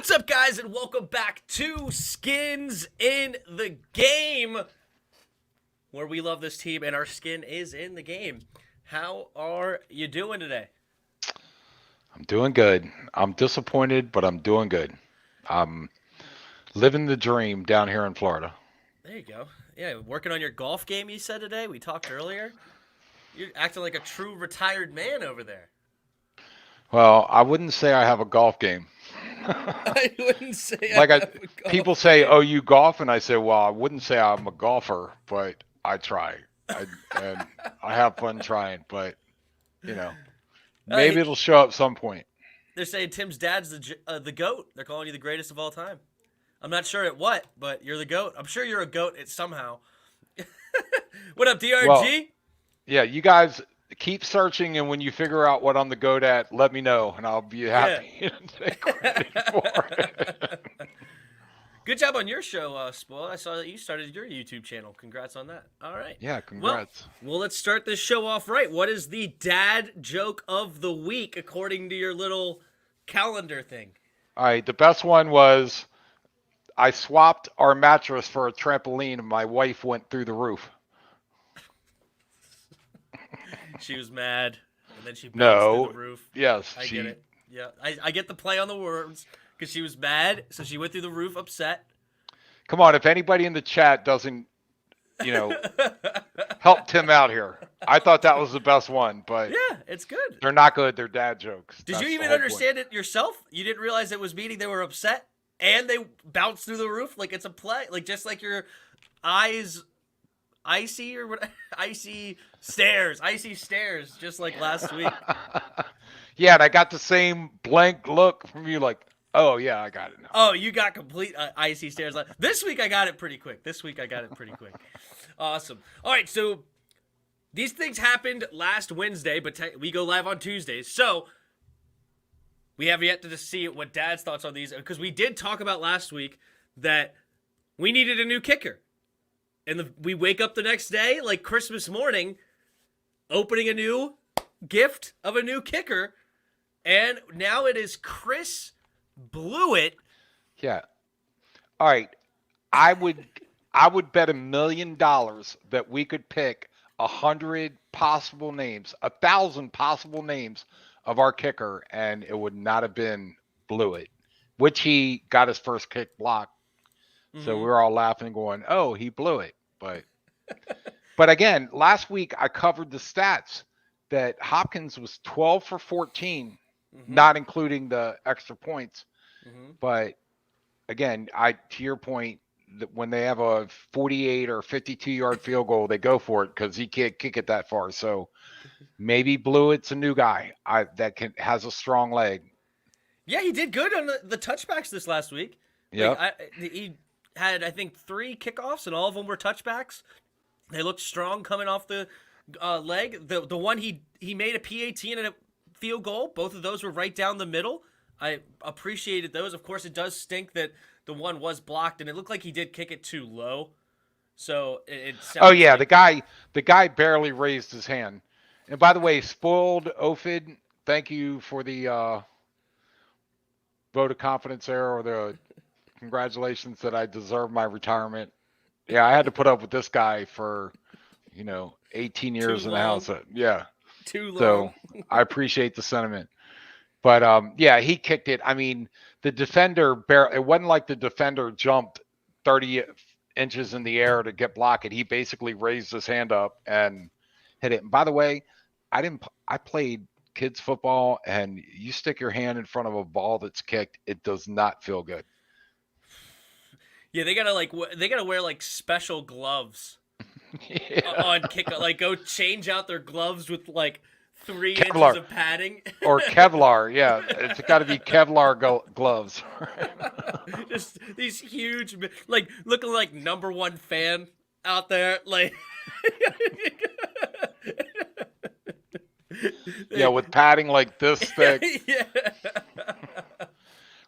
What's up, guys, and welcome back to Skins in the Game, where we love this team and our skin is in the game. How are you doing today? I'm doing good. I'm disappointed, but I'm doing good. I'm living the dream down here in Florida. There you go. Yeah, working on your golf game, you said today. We talked earlier. You're acting like a true retired man over there. Well, I wouldn't say I have a golf game. I wouldn't say Like I I, have a people golf say, game. "Oh, you golf?" And I say, "Well, I wouldn't say I'm a golfer, but I try. And I have fun trying, but you know, Uh, maybe it'll show up some point." they're saying Tim's dad's the GOAT. They're calling you the greatest of all time. I'm not sure at what, but you're the GOAT. I'm sure you're a GOAT at somehow. What up, Well, DRG? yeah, you guys keep searching, and when you figure out what I'm the goat at, let me know, and I'll be Yeah. happy to take credit for it. Good job on your show, Spoil. I saw that you started your YouTube channel. Congrats on that. All right. Yeah, Well, congrats. well, let's start this show off right. What is the dad joke of the week according to your little calendar thing? All right, the best one was I swapped our mattress for a trampoline, and my wife went through the roof. She was mad, and then she bounced through the No, roof. yes, I get she. it. Yeah, I get the play on the words because she was mad, so she went through the roof upset. Come on, if anybody in the chat doesn't, you know, help Tim out here. I thought that was the best one, but Yeah, it's good. they're not good. They're dad jokes. Did That's you the even whole point. understand it yourself? You didn't realize it was meaning they were upset and they bounced through the roof like it's a play, like just like your eyes icy or what? Icy stairs, just like last week. Yeah, and I got the same blank look from you, like, oh yeah, I got it now. Oh, you got complete icy stairs. This week I got it pretty quick. Awesome. All right, so these things happened last Wednesday, but we go live on Tuesdays. So we have yet to see what Dad's thoughts on these, because we did talk about last week that we needed a new kicker. And we wake up the next day, like Christmas morning, opening a new gift of a new kicker. And now it is Chris Blewett. Yeah. All right. I would bet $1 million that we could pick 100 possible names, 1,000 possible names of our kicker, and it would not have been Blewett, which he got his first kick blocked. So we were all laughing and going, "Oh, he blew it." But again, last week I covered the stats that Hopkins was 12 for 14, not including the extra points. But again, to your point, that when they have a 48 or 52-yard field goal, they go for it because he can't kick it that far. So maybe Blewett's a new guy that has a strong leg. Yeah, he did good on the touchbacks this last week. Yep. He had, I think, 3 kickoffs, and all of them were touchbacks. They looked strong coming off the leg. The one he made a PAT and a field goal. Both of those were right down the middle. I appreciated those. Of course, it does stink that the one was blocked, and it looked like he did kick it too low. So it Oh yeah, like, the guy barely raised his hand. And by the way, spoiled Ophid, thank you for the vote of confidence there, or the congratulations that I deserve my retirement. Yeah, I had to put up with this guy for 18 years in the house. Yeah. Too long. So I appreciate the sentiment. But yeah, he kicked it. I mean, the defender, it wasn't like the defender jumped 30 inches in the air to get blocked it. He basically raised his hand up and hit it. And by the way, I played kids football, and you stick your hand in front of a ball that's kicked, it does not feel good. Yeah, they gotta wear like special gloves on kick. Like go change out their gloves with like 3 Kevlar. inches of padding. Or Kevlar, yeah. It's got to be Kevlar gloves. Just these huge, like looking like #1 fan out there. Like, yeah, with padding like this thick. Yeah.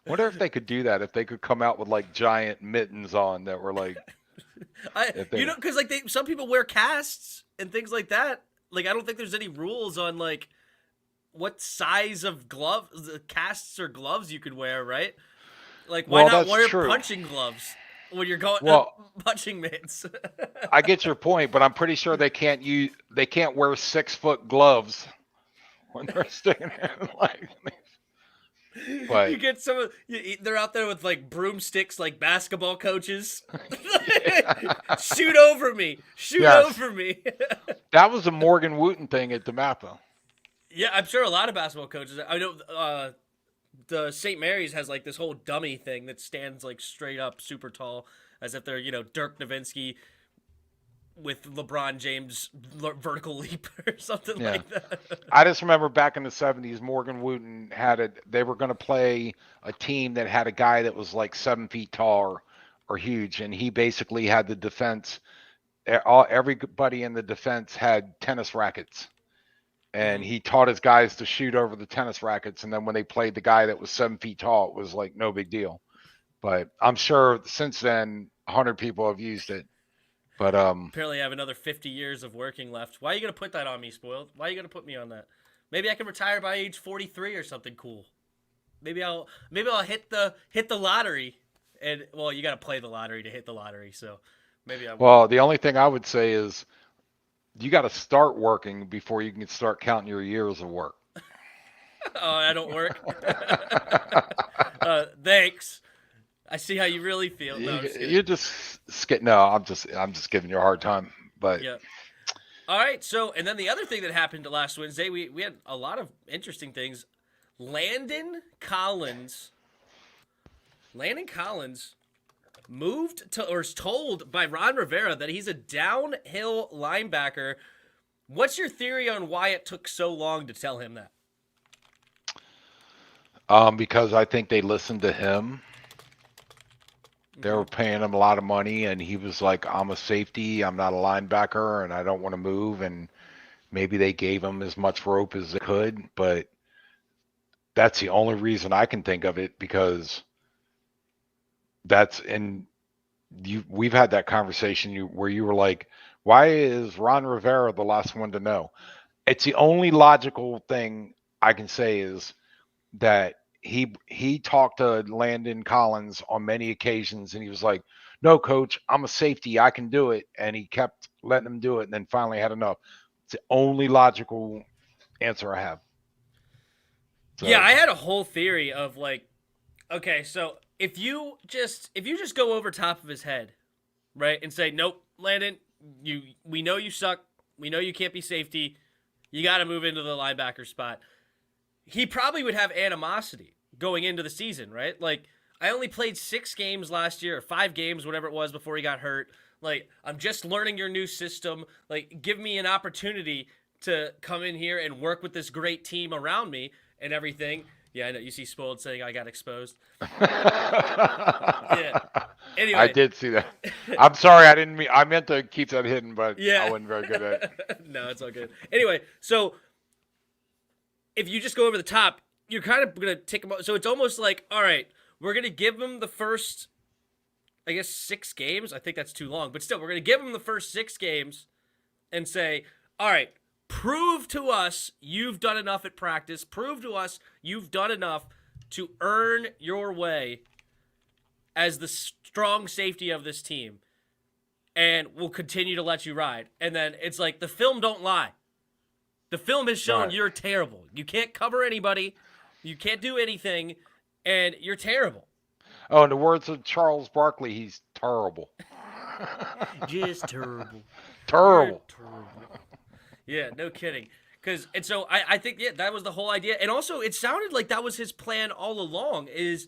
Wonder if they could do that. If they could come out with like giant mittens on that were like, because like some people wear casts and things like that. Like, I don't think there's any rules on like what size of casts or gloves you could wear, right? Like, why Well, not that's wear true. punching gloves when you're going Well, punching mitts? I get your point, but I'm pretty sure they can't wear 6-foot gloves when they're sticking in like. You But get they're out there with like broomsticks, like basketball coaches. yeah. Shoot over me! Shoot Yes, over me! that was a Morgan Wooten thing at DeMatha. Yeah, I'm sure a lot of basketball coaches. I know the St. Mary's has like this whole dummy thing that stands like straight up, super tall, as if they're Dirk Nowitzki with LeBron James vertical leap or something Yeah. like that. I just remember back in the 70s, Morgan Wooten had it. They were going to play a team that had a guy that was like 7 feet tall or huge, and he basically had the defense. Everybody in the defense had tennis rackets, and Mhm. he taught his guys to shoot over the tennis rackets. And then when they played the guy that was 7 feet tall, it was like no big deal. But I'm sure since then, 100 people have used it. But Apparently, I have another 50 years of working left. Why are you gonna put that on me, Spoiled? Why are you gonna put me on that? Maybe I can retire by age 43 or something cool. Maybe I'll hit the lottery, and well, you gotta play the lottery to hit the lottery. So maybe I will. well, the only thing I would say is you got to start working before you can start counting your years of work. Oh, I don't work. Thanks. I see how you really feel. No, I'm just kidding. You no. I'm just giving you a hard time. But Yeah. All right. So, and then the other thing that happened last Wednesday, we had a lot of interesting things. Landon Collins. Landon Collins moved to, or is told by Ron Rivera that he's a downhill linebacker. What's your theory on why it took so long to tell him that? because I think they listened to him. They were paying him a lot of money, and he was like, "I'm a safety. I'm not a linebacker, and I don't want to move." And maybe they gave him as much rope as they could, but that's the only reason I can think of it because that's in you. We've had that conversation where you were like, "Why is Ron Rivera the last one to know?" It's the only logical thing I can say is that he talked to Landon Collins on many occasions, and he was like, "No, coach, I'm a safety. I can do it." And he kept letting him do it, and then finally had enough. It's the only logical answer I have. So, Yeah, I had a whole theory of like, okay, so if you just go over top of his head, right, and say, "Nope, Landon, we know you suck. We know you can't be safety. You got to move into the linebacker spot." He probably would have animosity going into the season, right? Like, I only played 6 games last year, or 5 games, whatever it was, before he got hurt. Like, I'm just learning your new system. Like, give me an opportunity to come in here and work with this great team around me and everything. Yeah, I know. You see Spoiled saying I got exposed. Yeah. Anyway. I did see that. I'm sorry, I didn't mean. I meant to keep that hidden, but Yeah. I wasn't very good at it. No, it's all good. Anyway, so if you just go over the top, you're kind of going to take him. So it's almost like, all right, we're going to give him the first, I guess, 6 games. I think that's too long. But still, we're going to give him the first 6 games and say, all right, prove to us you've done enough at practice. Prove to us you've done enough to earn your way as the strong safety of this team. And we'll continue to let you ride. And then it's like, the film don't lie. The film has shown you're terrible. You can't cover anybody. You can't do anything. And you're terrible. Oh, in the words of Charles Barkley, he's terrible. Just terrible. Terrible. Terrible. Yeah, no kidding. And so I think, yeah, that was the whole idea. And also, it sounded like that was his plan all along, is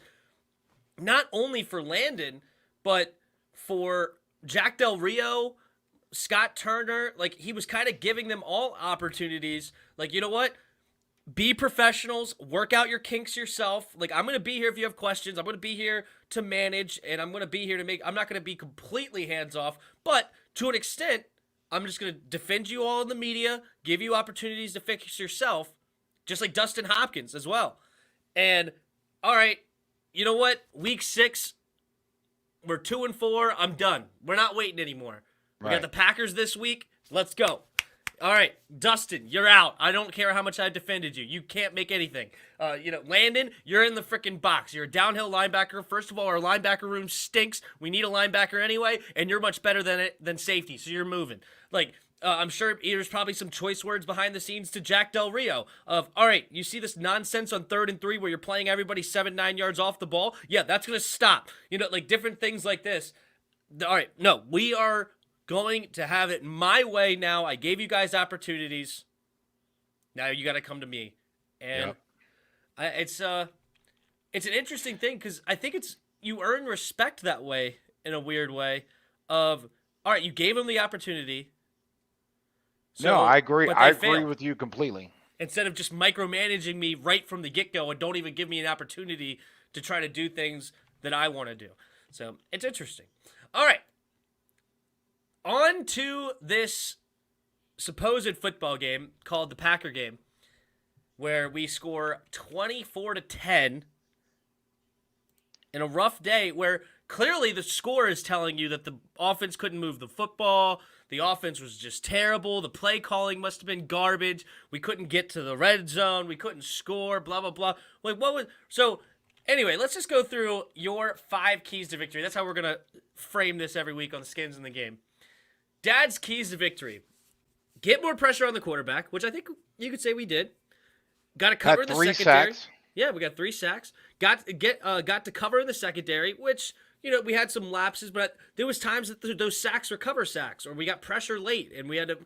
not only for Landon, but for Jack Del Rio, Scott Turner. Like, he was kind of giving them all opportunities. Like, you know what? Be professionals. Work out your kinks yourself. Like, I'm going to be here if you have questions. I'm going to be here to manage, and I'm going to be here to make... I'm not going to be completely hands-off, but to an extent, I'm just going to defend you all in the media, give you opportunities to fix yourself, just like Dustin Hopkins as well. And, all right, you know what? Week 6, we're 2-4. I'm done. We're not waiting anymore. We got the Packers this week. Let's go. All right, Dustin, you're out. I don't care how much I defended you. You can't make anything. Landon, you're in the freaking box. You're a downhill linebacker. First of all, our linebacker room stinks. We need a linebacker anyway, and you're much better than safety, so you're moving. I'm sure there's probably some choice words behind the scenes to Jack Del Rio of, all right, you see this nonsense on 3rd and 3 where you're playing everybody 7-9 yards off the ball? Yeah, that's going to stop. Different things like this. All right, no, we are going to have it my way now. I gave you guys opportunities. Now you got to come to me. And it's an interesting thing because I think you earn respect that way in a weird way of, all right, you gave them the opportunity. So, no, I agree. I agree failed. with you completely. Instead of just micromanaging me right from the get-go and don't even give me an opportunity to try to do things that I want to do. So it's interesting. All right. On to this supposed football game called the Packer game, where we score 24-10 in a rough day where clearly the score is telling you that the offense couldn't move the football. The offense was just terrible. The play calling must have been garbage. We couldn't get to the red zone. We couldn't score, blah, blah, blah. So anyway, let's just go through your 5 keys to victory. That's how we're going to frame this every week on the Skins in the Game. Dad's keys to victory. Get more pressure on the quarterback, which I think you could say we did. Got to cover in the secondary. Sacks. Yeah, we got 3 sacks. Got to cover in the secondary, which, we had some lapses, but there was times that those sacks were cover sacks, or we got pressure late, and we had to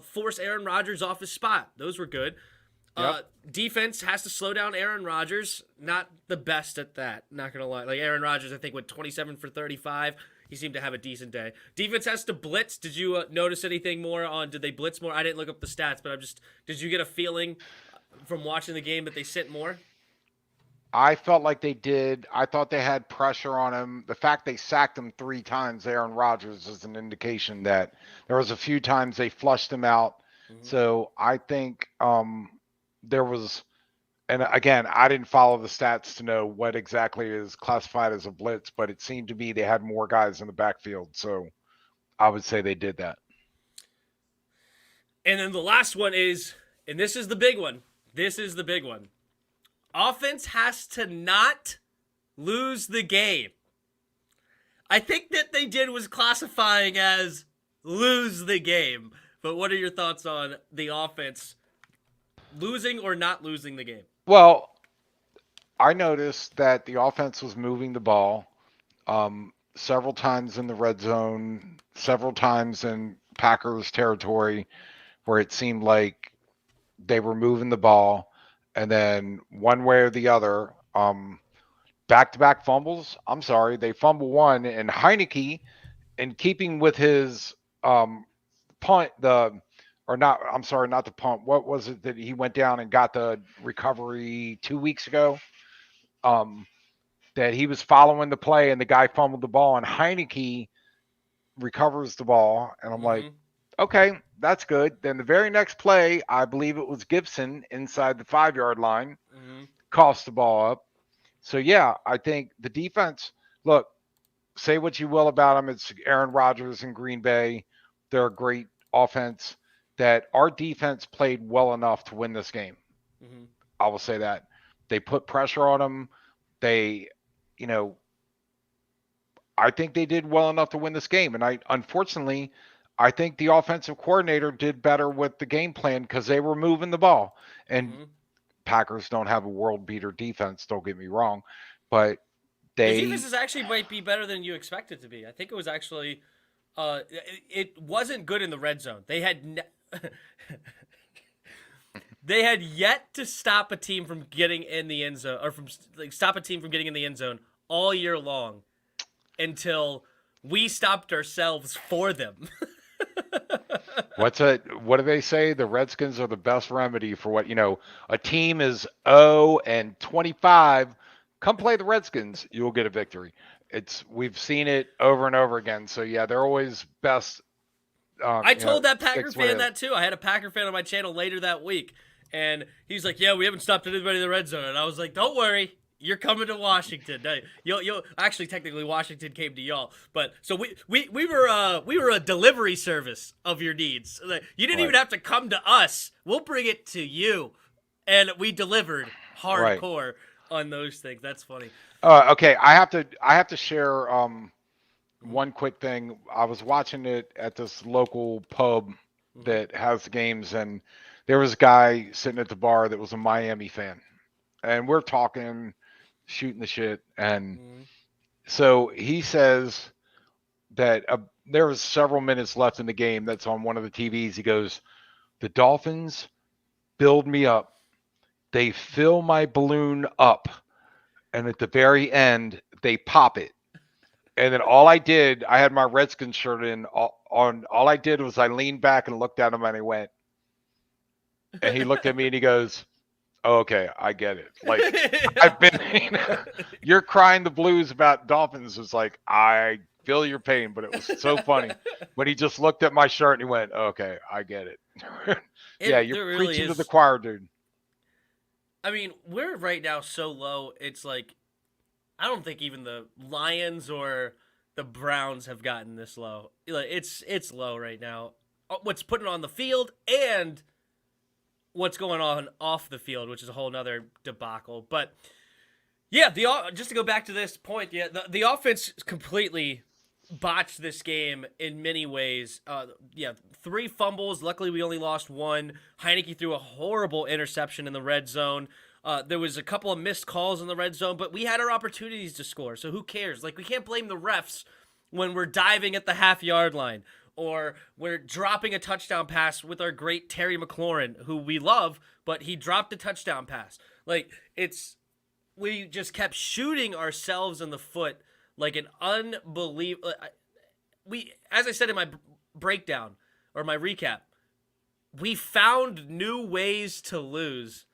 force Aaron Rodgers off his spot. Those were good. Yep. Defense has to slow down Aaron Rodgers. Not the best at that, not going to lie. Like Aaron Rodgers, I think, went 27 for 35. He seemed to have a decent day. Defense has to blitz. Did you notice anything more on, did they blitz more? I didn't look up the stats, but did you get a feeling from watching the game that they sent more? I felt like they did. I thought they had pressure on him. The fact they sacked him 3 times, Aaron Rodgers, is an indication that there was a few times they flushed him out. Mm-hmm. So I think there was, and again, I didn't follow the stats to know what exactly is classified as a blitz, but it seemed to me they had more guys in the backfield. So I would say they did that. And then the last one is, and this is the big one. This is the big one. Offense has to not lose the game. I think that they did was classifying as lose the game. But what are your thoughts on the offense losing or not losing the game? Well, I noticed that the offense was moving the ball several times in the red zone, several times in Packers territory where it seemed like they were moving the ball. And then one way or the other, back-to-back fumbles. I'm sorry, they fumble one, and Heineke, in keeping with his punt, not the punt. What was it that he went down and got the recovery 2 weeks ago? That he was following the play, and the guy fumbled the ball, and Heineke recovers the ball, and I'm like, okay, that's good. Then the very next play, I believe it was Gibson inside the 5-yard line, coughs the ball up. So, yeah, I think the defense, look, say what you will about them. It's Aaron Rodgers in Green Bay. They're a great offense. That our defense played well enough to win this game. I will say that. They put pressure on them. They, I think they did well enough to win this game. And unfortunately, I think the offensive coordinator did better with the game plan because they were moving the ball. And Packers don't have a world beater defense, don't get me wrong. But the defense actually might be better than you expect it to be. I think it was actually it wasn't good in the red zone. They had they had yet to stop a team from getting in the end zone, or stop a team from getting in the end zone all year long until we stopped ourselves for them. What do they say? The Redskins are the best remedy for what, a team is 0-25. Come play the Redskins, you'll get a victory. We've seen it over and over again. So yeah, they're always best. I told that Packer fan that too. I had a Packer fan on my channel later that week, and he's like, "Yeah, we haven't stopped anybody in the red zone." And I was like, "Don't worry, You're coming to Washington. You'll actually technically Washington came to y'all, but so we were a delivery service of your needs. Like, you didn't even Right. have to come to us. We'll bring it to you, and we delivered Right. hardcore on those things. That's funny. Okay. I have to share Mhm, one quick thing. I was watching it at this local pub mhm, that has games, and there was a guy sitting at the bar that was a Miami fan, and we're talking, shooting the shit, and mhm. so he says that there was several minutes left in the game. That's on one of the TVs. He goes, "The Dolphins build me up. They fill my balloon up, and at the very end, they pop it." And then I had my Redskins shirt in. All I did was I leaned back and looked at him, and he went, and he looked at me and he goes, "Oh, okay, I get it. Like I've been, you're crying the blues about Dolphins." It's like I feel your pain, but it was so funny when he just looked at my shirt and he went, "Okay, I get it." Yeah, you're There really preaching to the is. choir, dude. I mean, we're right now so low. It's like I don't think even the Lions or the Browns have gotten this low. Like it's low right now. What's putting on the field and what's going on off the field, which is a whole nother debacle. But yeah, just to go back to this point, yeah, the offense completely botched this game in many ways. Yeah, 3 fumbles. Luckily, we only lost one. Heineke threw a horrible interception in the red zone. There was a couple of missed calls in the red zone, but we had our opportunities to score. So who cares? Like, we can't blame the refs when we're diving at the half-yard line or we're dropping a touchdown pass with our great Terry McLaurin, who we love, but he dropped a touchdown pass. Like, we just kept shooting ourselves in the foot like an unbelievable. As I said in my breakdown or my recap, we found new ways to lose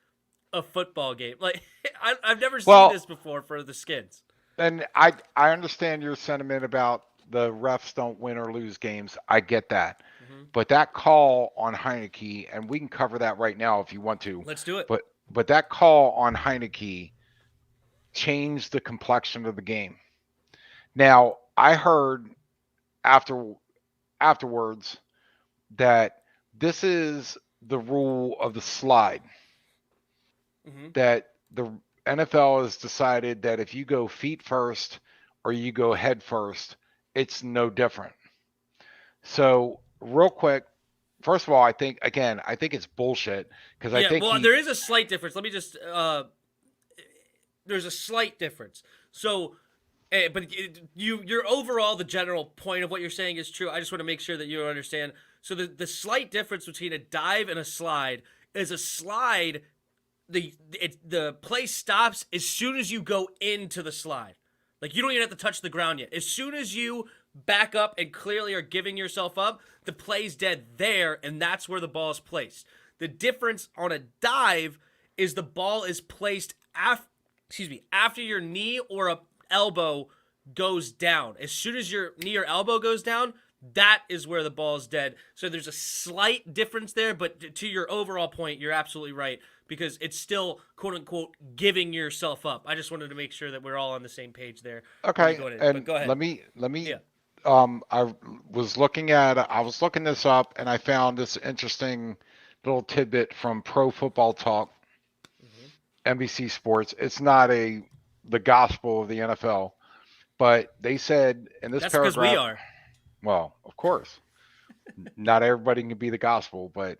a football game. Like I've never seen Well, this before for the Skins. and I understand your sentiment about the refs don't win or lose games. I get that. Hmm. But that call on Heineke, and we can cover that right now if you want to, Let's do it. but that call on Heineke changed the complexion of the game. Now, I heard after afterwards that this is the rule of the slide, Hmm. that the NFL has decided that if you go feet first or you go head first, it's no different. So, real quick, first of all, I think it's bullshit because I Yeah. think Well, he there is a slight difference. Let me just. There's a slight difference. So but your overall the general point of what you're saying is true. I just want to make sure that you understand. So the slight difference between a dive and a slide is a slide the play stops as soon as you go into the slide. Like you don't even have to touch the ground yet. As soon as you back up and clearly are giving yourself up, the play's dead there, and that's where the ball is placed. The difference on a dive is the ball is placed after your knee or a elbow goes down. As soon as your knee or elbow goes down, that is where the ball is dead. So there's a slight difference there, but to your overall point, you're absolutely right because it's still quote unquote giving yourself up. I just wanted to make sure that we're all on the same page there when you okay. go in. But And go ahead. let me Yeah. I was looking this up and I found this interesting little tidbit from Pro Football Talk, Hmm. NBC Sports. It's not the gospel of the NFL, but they said in this That's because we paragraph, are. well, of course, not everybody can be the gospel, but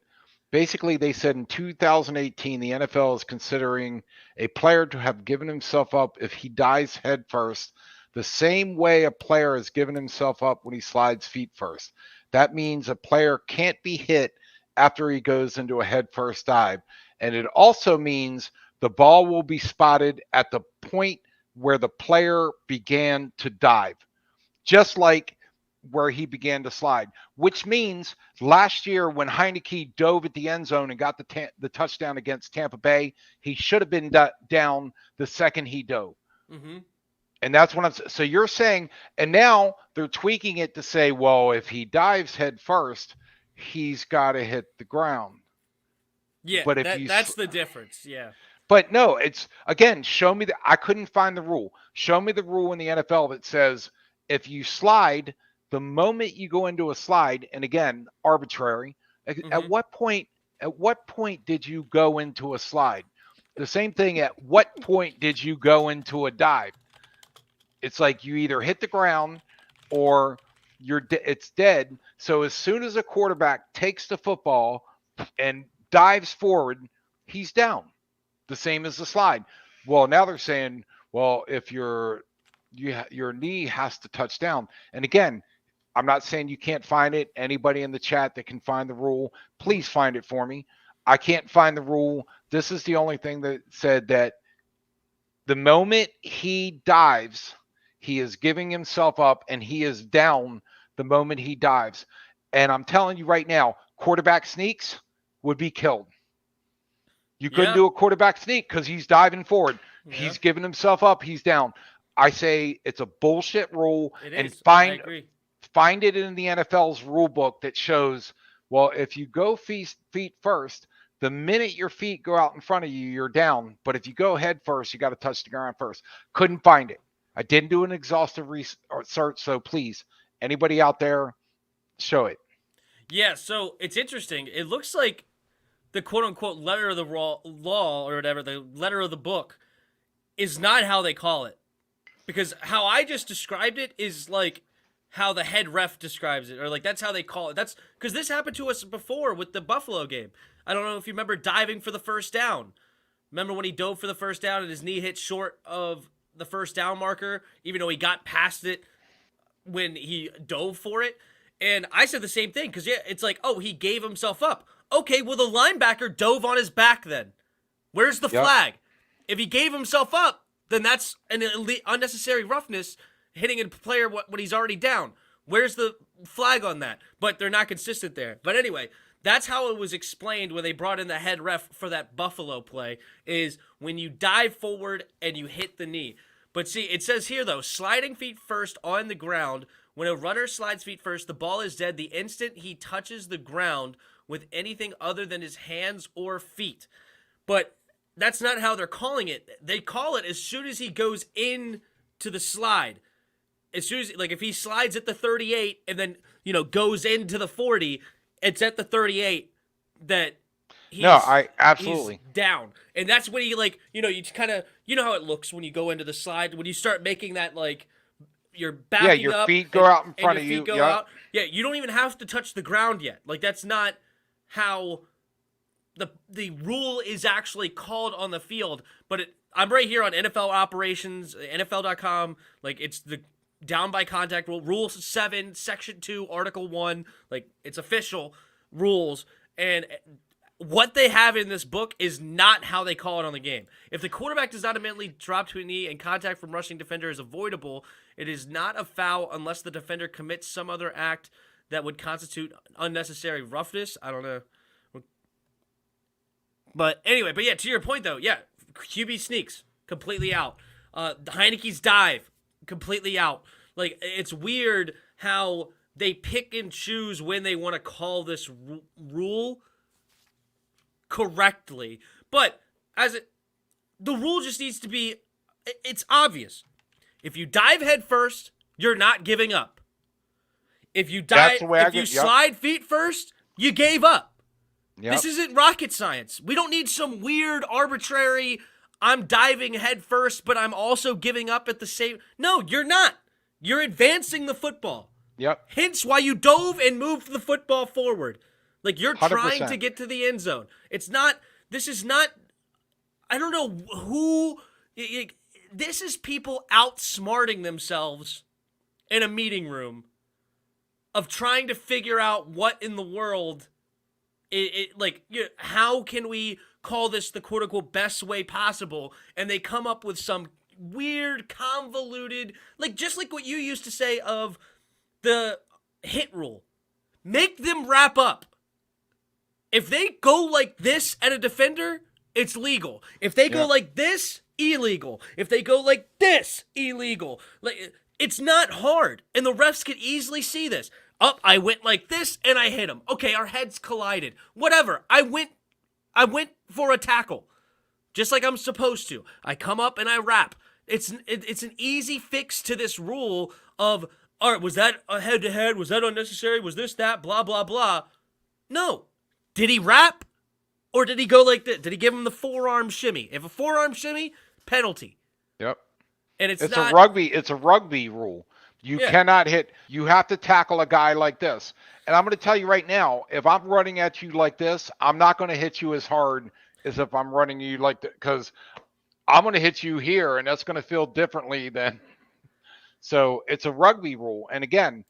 basically they said in 2018 the NFL is considering a player to have given himself up if he dives head first, the same way a player has given himself up when he slides feet first. That means a player can't be hit after he goes into a head first dive, and it also means the ball will be spotted at the point where the player began to dive, just like where he began to slide, which means last year when Heineke dove at the end zone and got the touchdown against Tampa Bay, he should have been down the second he dove. Hmm. And that's what so you're saying, and now they're tweaking it to say, well, if he dives head first, he's got to hit the ground. Yeah, But if you that's the difference. Yeah. But no, it's again, show me I couldn't find the rule. Show me the rule in the NFL that says if you slide, the moment you go into a slide, and again, arbitrary, Mm-hmm. at what point did you go into a slide? The same thing, at what point did you go into a dive? It's like you either hit the ground or it's dead. So as soon as a quarterback takes the football and dives forward, he's down. The same as the slide. Well, now they're saying, well, if your knee has to touch down. And again, I'm not saying you can't find it. Anybody in the chat that can find the rule, please find it for me. I can't find the rule. This is the only thing that said that the moment he dives, he is giving himself up and he is down the moment he dives. And I'm telling you right now, quarterback sneaks would be killed. You couldn't do a quarterback sneak because he's diving forward. Yeah. He's giving himself up. He's down. I say it's a bullshit rule. And find it in the NFL's rule book that shows, well, if you go feet first, the minute your feet go out in front of you, you're down. But if you go head first, you got to touch the ground first. Couldn't find it. I didn't do an exhaustive search, so please, anybody out there, show it. Yeah, so it's interesting. It looks like the quote-unquote letter of the law or whatever, the letter of the book, is not how they call it. Because how I just described it is like how the head ref describes it, or like that's how they call it. That's because this happened to us before with the Buffalo game. I don't know if you remember diving for the first down. Remember when he dove for the first down and his knee hit short of the first down marker, even though he got past it when he dove for it? And I said the same thing because it's like, oh, he gave himself up. Okay, well, the linebacker dove on his back then. Where's the flag? If he gave himself up, then that's an unnecessary roughness hitting a player when he's already down. Where's the flag on that? But they're not consistent there. But anyway, that's how it was explained when they brought in the head ref for that Buffalo play, is when you dive forward and you hit the knee. But see, it says here, though, sliding feet first on the ground. When a runner slides feet first, the ball is dead the instant he touches the ground with anything other than his hands or feet. But that's not how they're calling it. They call it as soon as he goes in to the slide. As soon as, like, if he slides at the 38 and then, goes into the 40, it's at the 38 that he's, absolutely. He's down. And that's when he, you kind of, how it looks when you go into the slide. When you start making that, you're backing up. Yeah, your feet go out in front of you. Out. Yeah, you don't even have to touch the ground yet. Like, that's not how the rule is actually called on the field. But I'm right here on NFL operations, NFL.com. Like, it's the down by contact rule, Rule 7, Section 2, Article 1. Like, it's official rules. And what they have in this book is not how they call it on the game. If the quarterback does not immediately drop to a knee and contact from rushing defender is avoidable, it is not a foul unless the defender commits some other act that would constitute unnecessary roughness. I don't know. But anyway, to your point, though, QB sneaks, completely out. Heineke's dive, completely out. Like, it's weird how they pick and choose when they want to call this rule correctly. But the rule just needs to be, it's obvious. If you dive head first, you're not giving up. If you slide feet first, you gave up. Yep. This isn't rocket science. We don't need some weird, arbitrary, I'm diving head first, but I'm also giving up at the same. No, you're not. You're advancing the football. Yep. Hence why you dove and moved the football forward. Like, you're 100%. Trying to get to the end zone. This is not, I don't know who, this is people outsmarting themselves in a meeting room of trying to figure out what in the world, how can we call this the quote-unquote best way possible? And they come up with some weird, convoluted, just like what you used to say of the hit rule. Make them wrap up. If they go like this at a defender, it's legal. If they go like this, illegal. If they go like this, illegal. It's not hard, and the refs can easily see this. I went like this and I hit him. Okay, our heads collided. Whatever. I went for a tackle. just like I'm supposed to. I come up and I rap. It's an easy fix to this rule of, all right, was that a head-to-head? Was that unnecessary? Was this, that, blah, blah, blah? No. Did he rap? Or did he go like this? Did he give him the forearm shimmy? If a forearm shimmy, penalty. Yep. And it's It's not... a rugby rule. You Yeah. cannot hit. You have to tackle a guy like this. And I'm going to tell you right now, if I'm running at you like this, I'm not going to hit you as hard as if I'm running you like that, because I'm going to hit you here, and that's going to feel differently than. So it's a rugby rule. And again,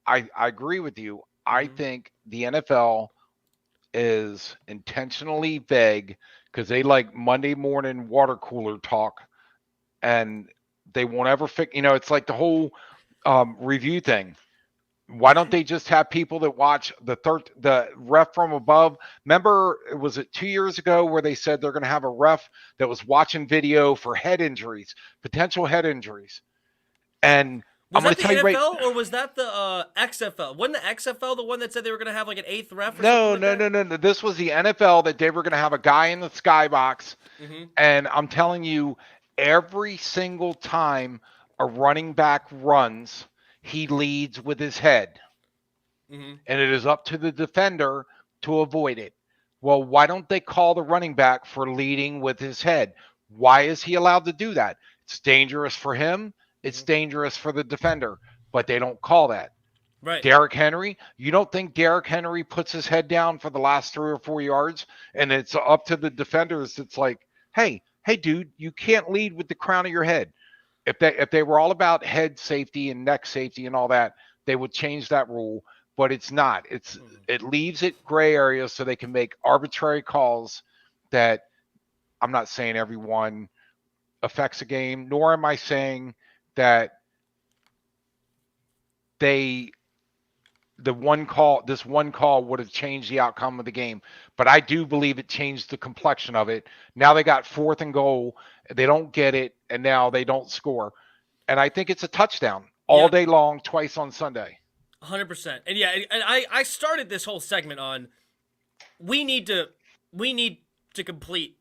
I agree with you. I think the NFL is intentionally vague because they like Monday morning water cooler talk, and they won't ever fix. It's like the whole review thing. Why don't they just have people that watch the ref from above? Remember, was it 2 years ago where they said they're going to have a ref that was watching video for head injuries, potential head injuries? And Was I'm going that to the tell you right. NFL or was that the XFL? Wasn't the XFL the one that said they were going to have like an eighth ref or No, something like that? no. This was the NFL that they were going to have a guy in the skybox. Mm-hmm. And I'm telling you, every single time a running back runs, he leads with his head. Mm-hmm. And it is up to the defender to avoid it. Well, why don't they call the running back for leading with his head? Why is he allowed to do that? It's dangerous for him. It's dangerous for the defender, but they don't call that. Right. Derrick Henry, you don't think Derrick Henry puts his head down for the last 3 or 4 yards, and it's up to the defenders? It's like, hey, dude, you can't lead with the crown of your head. If they were all about head safety and neck safety and all that, they would change that rule. But it's not. It leaves it gray areas so they can make arbitrary calls that I'm not saying everyone affects a game, nor am I saying that this one call would have changed the outcome of the game. But I do believe it changed the complexion of it. Now they got 4th and goal. They don't get it, and now they don't score. And I think it's a touchdown all day long, twice on Sunday. 100%. And yeah, and I started this whole segment on we need to complete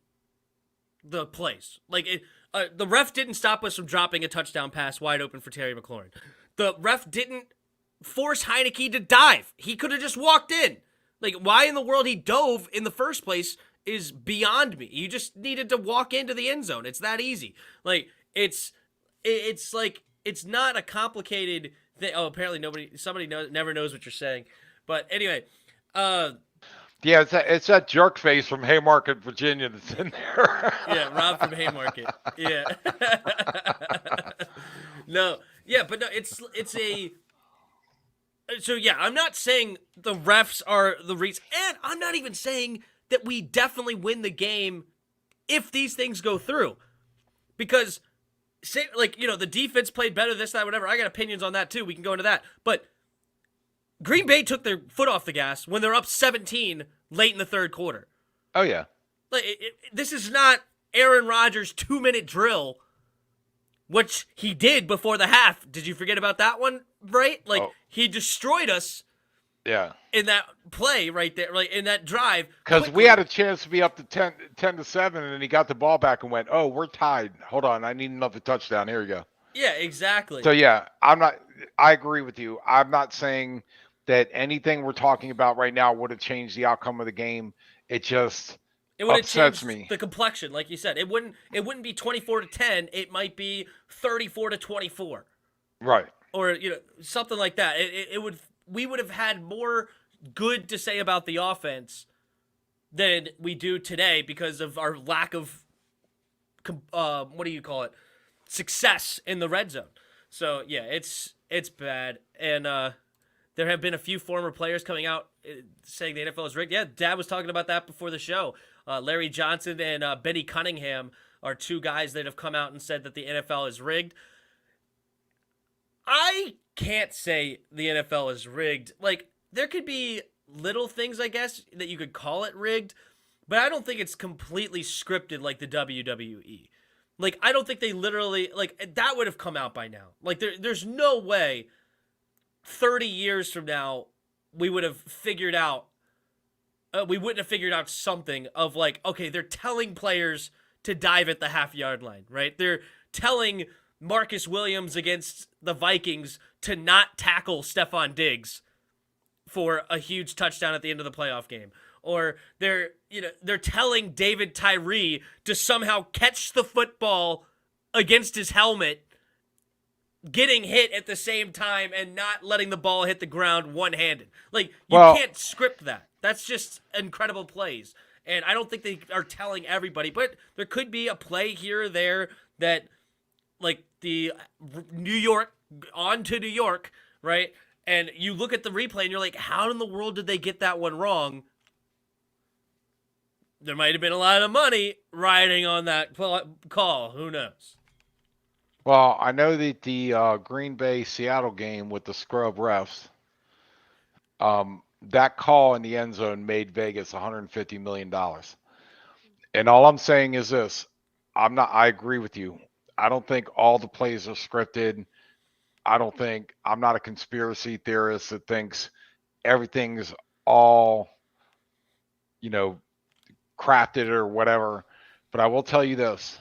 the plays. Like the ref didn't stop us from dropping a touchdown pass wide open for Terry McLaurin. The ref didn't force Heineke to dive. He could have just walked in. Like, why in the world he dove in the first place is beyond me. You just needed to walk into the end zone. It's that easy. Like, it's like, it's not a complicated thing. Oh, apparently somebody never knows what you're saying. But anyway, yeah, it's that jerk face from Haymarket, Virginia that's in there. Yeah, Rob from Haymarket. Yeah. No. Yeah, but no, it's a... So, yeah, I'm not saying the refs are the reason. And I'm not even saying that we definitely win the game if these things go through. Because, say, like, the defense played better, this, that, whatever. I got opinions on that, too. We can go into that. But Green Bay took their foot off the gas when they're up 17 late in the third quarter. Oh, yeah. Like, this is not Aaron Rodgers' 2-minute drill, which he did before the half. Did you forget about that one, right? Like, he destroyed us. Yeah. In that play right there, like in that drive. Because we had a chance to be up to 10-7, and then he got the ball back and went, oh, we're tied. Hold on, I need another touchdown. Here you go. Yeah, exactly. So, yeah, I agree with you. I'm not saying that anything we're talking about right now would have changed the outcome of the game. It just would have upsets changed me. The complexion, like you said. It wouldn't be 24-10. It might be 34-24. Right. Or something like that. We would have had more good to say about the offense than we do today because of our lack of success in the red zone. So yeah, it's bad. And there have been a few former players coming out saying the NFL is rigged. Yeah, Dad was talking about that before the show. Larry Johnson and Benny Cunningham are two guys that have come out and said that the NFL is rigged. I can't say the NFL is rigged. Like, there could be little things, I guess, that you could call it rigged, but I don't think it's completely scripted like the WWE. Like, I don't think they literally, like, that would have come out by now. Like, there's no way 30 years from now we would have figured out, we wouldn't have figured out something of, like, okay, they're telling players to dive at the half-yard line, right? They're telling Marcus Williams against the Vikings to not tackle Stephon Diggs for a huge touchdown at the end of the playoff game. Or they're telling David Tyree to somehow catch the football against his helmet, getting hit at the same time and not letting the ball hit the ground one-handed. Like, you can't script that. That's just incredible plays. And I don't think they are telling everybody, but there could be a play here or there that, like, the New York, on to New York, right? And you look at the replay and you're like, how in the world did they get that one wrong? There might have been a lot of money riding on that call. Who knows? Well, I know that the Green Bay Seattle game with the scrub refs, that call in the end zone made Vegas $150 million. And all I'm saying is this: I agree with you. I don't think all the plays are scripted. I'm not a conspiracy theorist that thinks everything's all, crafted or whatever. But I will tell you this: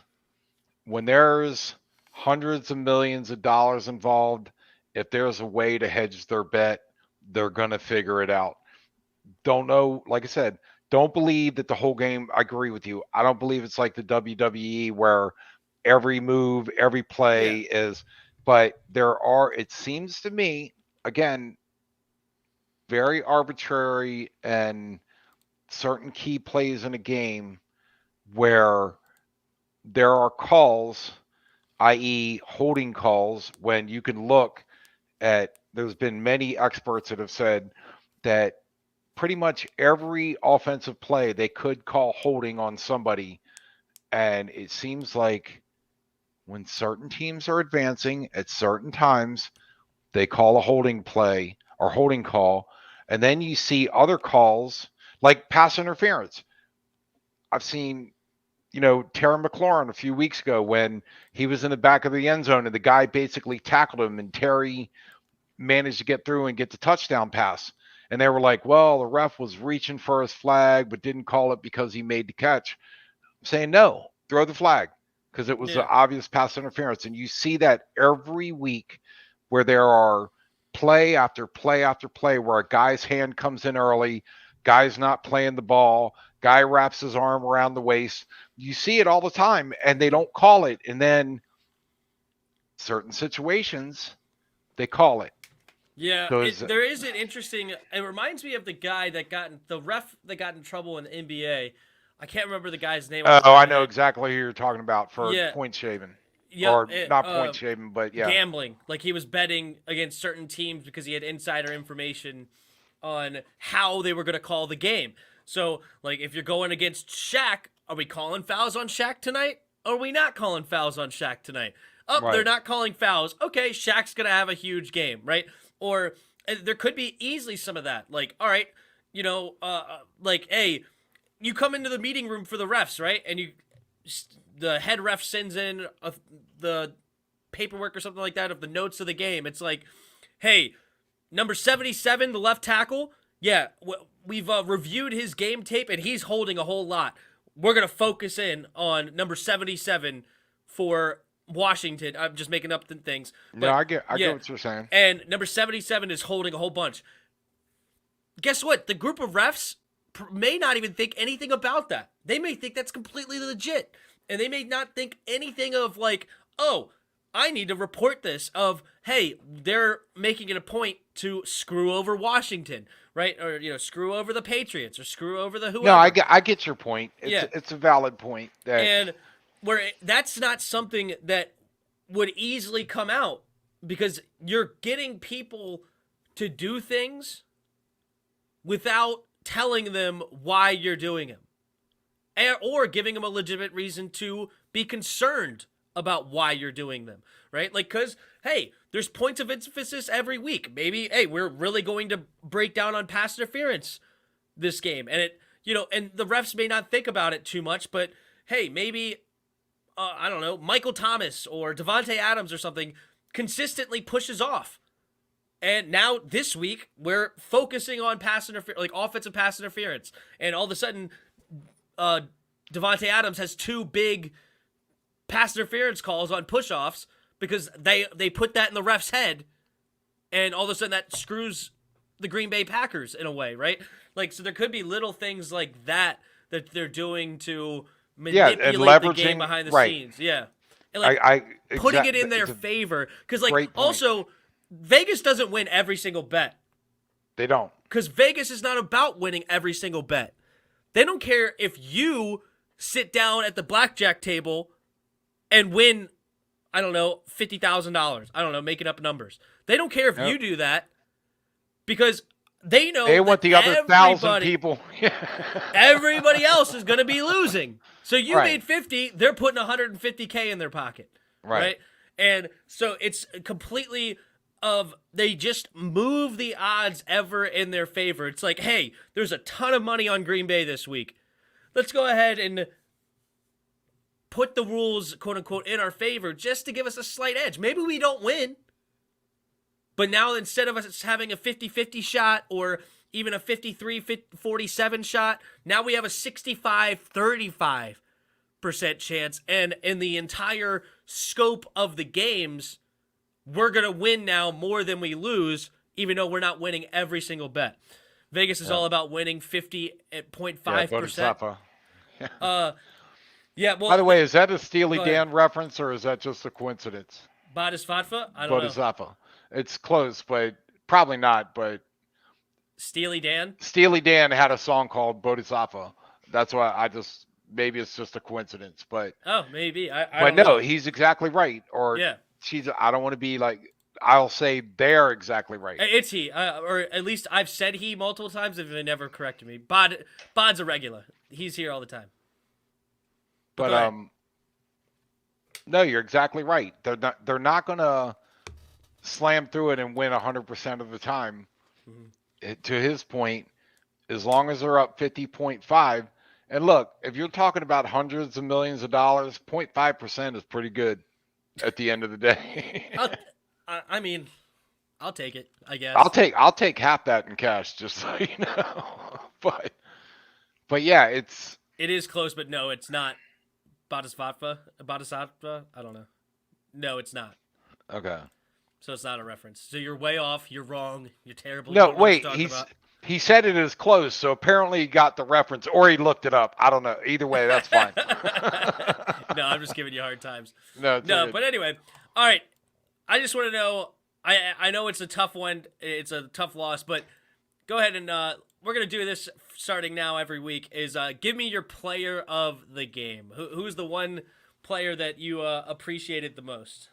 when there's hundreds of millions of dollars involved, if there's a way to hedge their bet, they're going to figure it out. Don't know, like I said, don't believe that the whole game, I agree with you. I don't believe it's like the WWE where every move, every play is, but it seems to me, again, very arbitrary and certain key plays in a game where there are calls, i.e. holding calls, when you can look at, there's been many experts that have said that pretty much every offensive play they could call holding on somebody. And it seems like when certain teams are advancing at certain times, they call a holding play or holding call. And then you see other calls like pass interference. I've seen, Terry McLaurin a few weeks ago when he was in the back of the end zone and the guy basically tackled him and Terry managed to get through and get the touchdown pass. And they were like, well, the ref was reaching for his flag, but didn't call it because he made the catch. I'm saying, no, throw the flag, because it was an obvious pass interference. And you see that every week where there are play after play after play where a guy's hand comes in early, guy's not playing the ball, guy wraps his arm around the waist. You see it all the time, and they don't call it. And then certain situations, they call it. Yeah, there is an interesting. It reminds me of the guy the ref that got in trouble in the NBA. I can't remember the guy's name. Oh, I know exactly who you're talking about for point shaving. Yeah, or not point shaving, but gambling. Like, he was betting against certain teams because he had insider information on how they were going to call the game. So, like, if you're going against Shaq, are we calling fouls on Shaq tonight? Or are we not calling fouls on Shaq tonight? Oh, right. They're not calling fouls. Okay, Shaq's going to have a huge game, right? Or there could be easily some of that. Like, all right, like, hey, you come into the meeting room for the refs, right? And the head ref sends in the paperwork or something like that of the notes of the game. It's like, hey, number 77, the left tackle, we've reviewed his game tape, and he's holding a whole lot. We're going to focus in on number 77 for Washington. I'm just making up things. But, no, I get what you're saying. And number 77 is holding a whole bunch. Guess what? The group of refs may not even think anything about that. They may think that's completely legit. And they may not think anything of like, oh, I need to report this, of, hey, they're making it a point to screw over Washington, right? Or, screw over the Patriots or screw over the whoever. No, I get your point. It's a valid point. And where that's not something that would easily come out, because you're getting people to do things without telling them why you're doing them, or giving them a legitimate reason to be concerned about why you're doing them, right? Like, because, hey, there's points of emphasis every week. Maybe, hey, we're really going to break down on pass interference this game. And and the refs may not think about it too much, but, hey, maybe, I don't know, Michael Thomas or Devontae Adams or something consistently pushes off. And now this week we're focusing on offensive pass interference. And all of a sudden, Devontae Adams has 2 big pass interference calls on push-offs because they put that in the ref's head, and all of a sudden that screws the Green Bay Packers in a way, right? Like, so there could be little things like that they're doing to manipulate the game behind the scenes. Yeah. And like putting it in their favor. Because, like, also, Vegas doesn't win every single bet. They don't. Because Vegas is not about winning every single bet. They don't care if you sit down at the blackjack table and win, I don't know, $50,000. I don't know, making up numbers. They don't care if you do that because they know they want the other 1,000 people. Everybody else is going to be losing. So you made 50, they're putting $150K in their pocket. Right? And so it's completely they just move the odds ever in their favor. It's like, hey, there's a ton of money on Green Bay this week. Let's go ahead and put the rules, quote unquote, in our favor just to give us a slight edge. Maybe we don't win. But now instead of us having a 50-50 shot or even a 53-47 shot, now we have a 65-35% chance. And in the entire scope of the games, we're going to win now more than we lose, even though we're not winning every single bet. Vegas is all about winning 50.5%. Yeah, well, by the way, is that a Steely Dan reference or is that just a coincidence? Bodhisattva? I don't know. Bodhisattva. It's close, but probably not. But Steely Dan? Steely Dan had a song called Bodhisattva. That's why maybe it's just a coincidence. But maybe. But no, he's exactly right. Or I don't want to be like, I'll say they're exactly right. It's he, or at least I've said he multiple times if they never corrected me. Bod's a regular. He's here all the time. But no, you're exactly right. They're not gonna slam through it and win 100% of the time. Mm-hmm. To his point, as long as they're up 50.5, and look, if you're talking about hundreds of millions of dollars, 0.5% is pretty good at the end of the day. I mean, I'll take it, I guess. I'll take half that in cash, just so you know. But yeah, it is close, but no, it's not. Bodhisattva? I don't know. No, it's not. Okay. So it's not a reference. So you're way off. You're wrong. You're terrible. No, wait. He said it is close, so apparently he got the reference, or he looked it up. I don't know. Either way, that's fine. No, I'm just giving you hard times. No, but anyway. All right. I just want to know. I know it's a tough one. It's a tough loss, but go ahead and we're gonna do this starting now every week. Is give me your player of the game. Who's the one player that you appreciated the most?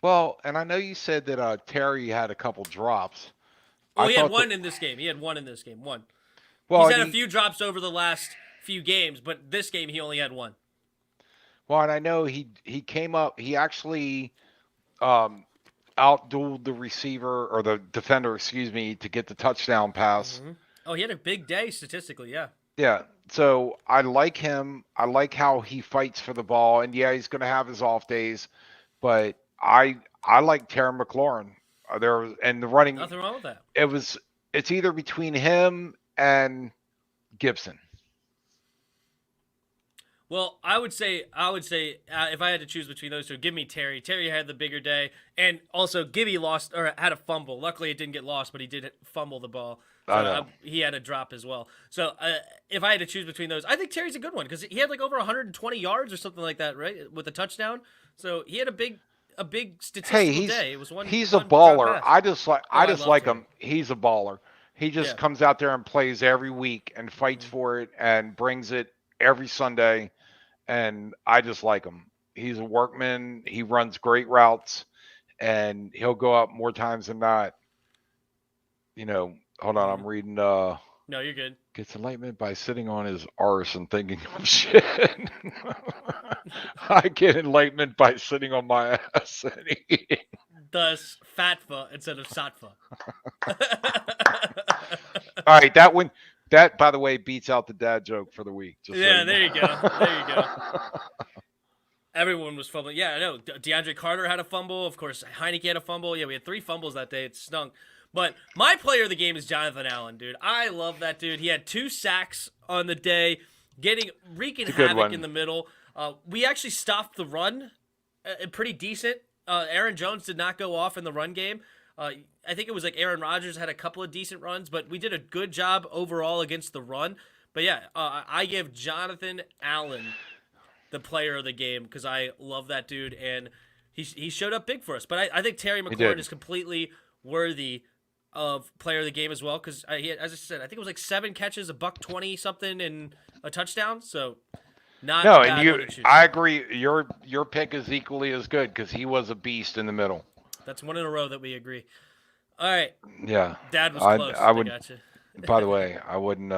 Well, and I know you said that Terry had a couple drops. Well, he had one in this game. One. Well, he's had a few drops over the last few games, but this game he only had one. Well, and I know he came up. He actually outdueled the receiver or the defender, excuse me, to get the touchdown pass. Mm-hmm. Oh, he had a big day statistically, yeah. Yeah. So I like him. I like how he fights for the ball, and yeah, he's going to have his off days, but I like Terry McLaurin. And the running. Nothing wrong with that. It's either between him and Gibson. Well, I would say if I had to choose between those two, give me Terry. Terry had the bigger day, and also Gibby lost or had a fumble. Luckily, it didn't get lost, but he did fumble the ball. So he had a drop as well. So if I had to choose between those, I think Terry's a good one because he had like over 120 yards or something like that, right, with a touchdown. So he had a big statistical day. It was one. He's a baller. I just like him. He's a baller. He just comes out there and plays every week and fights for it and brings it every Sunday. And I just like him. He's a workman. He runs great routes, and he'll go up more times than not. You know, hold on. I'm reading. No, you're good. Gets enlightenment by sitting on his arse and thinking of shit. I get enlightenment by sitting on my ass and eating. Thus, fatfa instead of satfa. All right, that one. That, by the way, beats out the dad joke for the week. There you go. Everyone was fumbling. Yeah, I know. DeAndre Carter had a fumble. Of course, Heineke had a fumble. Yeah, we had 3 fumbles that day. It stunk. But my player of the game is Jonathan Allen, dude. I love that dude. He had 2 sacks on the day. wreaking It's a good havoc one. in the middle. We actually stopped the run pretty decent. Aaron Jones did not go off in the run game. I think it was like Aaron Rodgers had a couple of decent runs, but we did a good job overall against the run. But yeah, I give Jonathan Allen the player of the game because I love that dude, and he showed up big for us. But I think Terry McLaurin is completely worthy of player of the game as well because, as I said, I think it was like 7 catches, $120 something, and a touchdown. So not No, a and bad one to choose. I agree. Your pick is equally as good because he was a beast in the middle. That's one in a row that we agree. All right. Yeah, Dad was close. I would. Gotcha. By the way, I wouldn't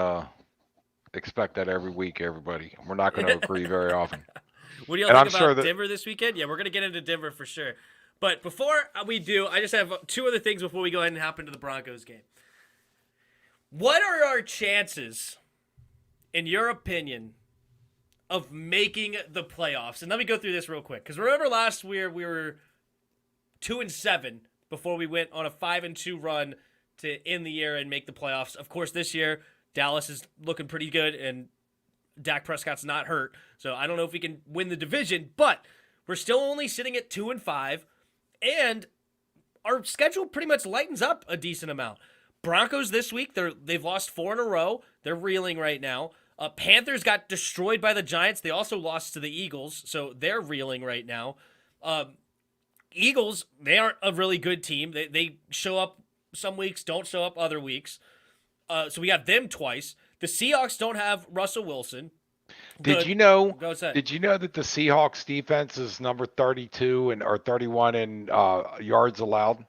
expect that every week, everybody. We're not going to agree very often. What do y'all think about Denver this weekend? Yeah, we're going to get into Denver for sure. But before we do, I just have 2 other things before we go ahead and hop into the Broncos game. What are our chances, in your opinion, of making the playoffs? And let me go through this real quick. Because remember last year we were 2-7 before we went on a 5-2 run to end the year and make the playoffs. Of course, this year, Dallas is looking pretty good, and Dak Prescott's not hurt. So I don't know if we can win the division, but we're still only sitting at 2-5, and our schedule pretty much lightens up a decent amount. Broncos this week, they've lost 4 in a row. They're reeling right now. Panthers got destroyed by the Giants. They also lost to the Eagles, so they're reeling right now. Eagles, they aren't a really good team. They show up some weeks, don't show up other weeks. So we got them twice. The Seahawks don't have Russell Wilson. Did you know Go ahead. that the Seahawks defense is number 32 or 31 in yards allowed?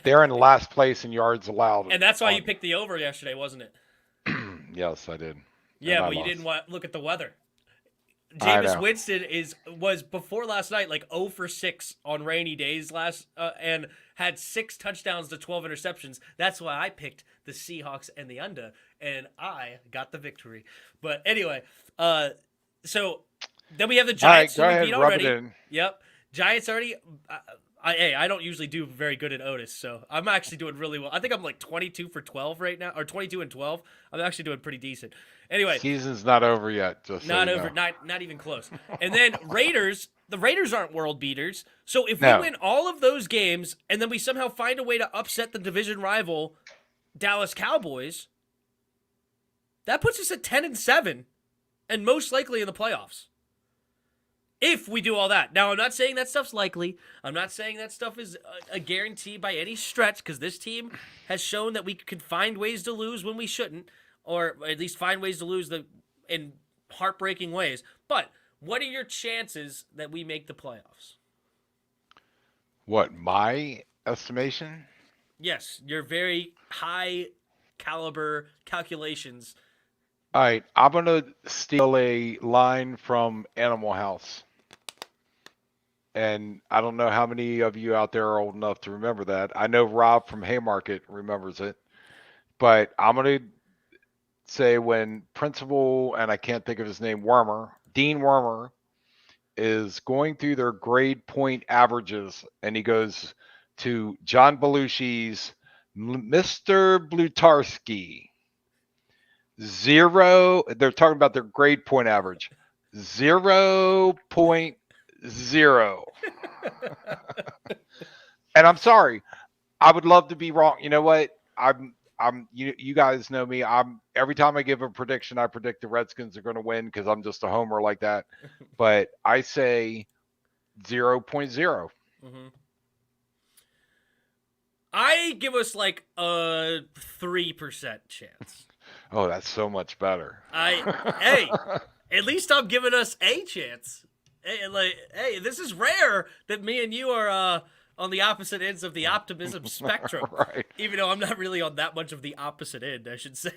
They're in last place in yards allowed. And that's why you picked the over yesterday, wasn't it? Yes, I did. Yeah, but you didn't look at the weather. Jameis Winston was before last night like 0 for 6 on rainy days and had 6 touchdowns to 12 interceptions. That's why I picked the Seahawks and the under, and I got the victory. But anyway, so then we have the Giants who we beat already. Yep, Giants already. I don't usually do very good at Otis, so I'm actually doing really well. I think I'm like 22 for 12 right now, or 22 and 12. I'm actually doing pretty decent. Anyway, season's not over yet. Just not over, not even close. And then Raiders, the Raiders aren't world beaters. So if we win all of those games and then we somehow find a way to upset the division rival Dallas Cowboys, that puts us at 10-7 and most likely in the playoffs. If we do all that. Now, I'm not saying that stuff's likely. I'm not saying that stuff is a guarantee by any stretch, because this team has shown that we could find ways to lose when we shouldn't, or at least find ways to lose in heartbreaking ways. But what are your chances that we make the playoffs? What, my estimation? Yes, your very high caliber calculations. All right, I'm going to steal a line from Animal House. And I don't know how many of you out there are old enough to remember that. I know Rob from Haymarket remembers it. But I'm going to say when Principal, and I can't think of his name, Dean Wormer, is going through their grade point averages, and he goes to John Belushi's Mr. Blutarski. 0, they're talking about their grade point average. 0.0. And I'm sorry. I would love to be wrong. You know what? You guys know me. Every time I give a prediction, I predict the Redskins are going to win because I'm just a homer like that. But I say 0.0. Mm-hmm. I give us like a 3% chance. Oh, that's so much better. Hey, at least I'm giving us a chance. Hey, this is rare that me and you are on the opposite ends of the optimism spectrum. Right. Even though I'm not really on that much of the opposite end, I should say.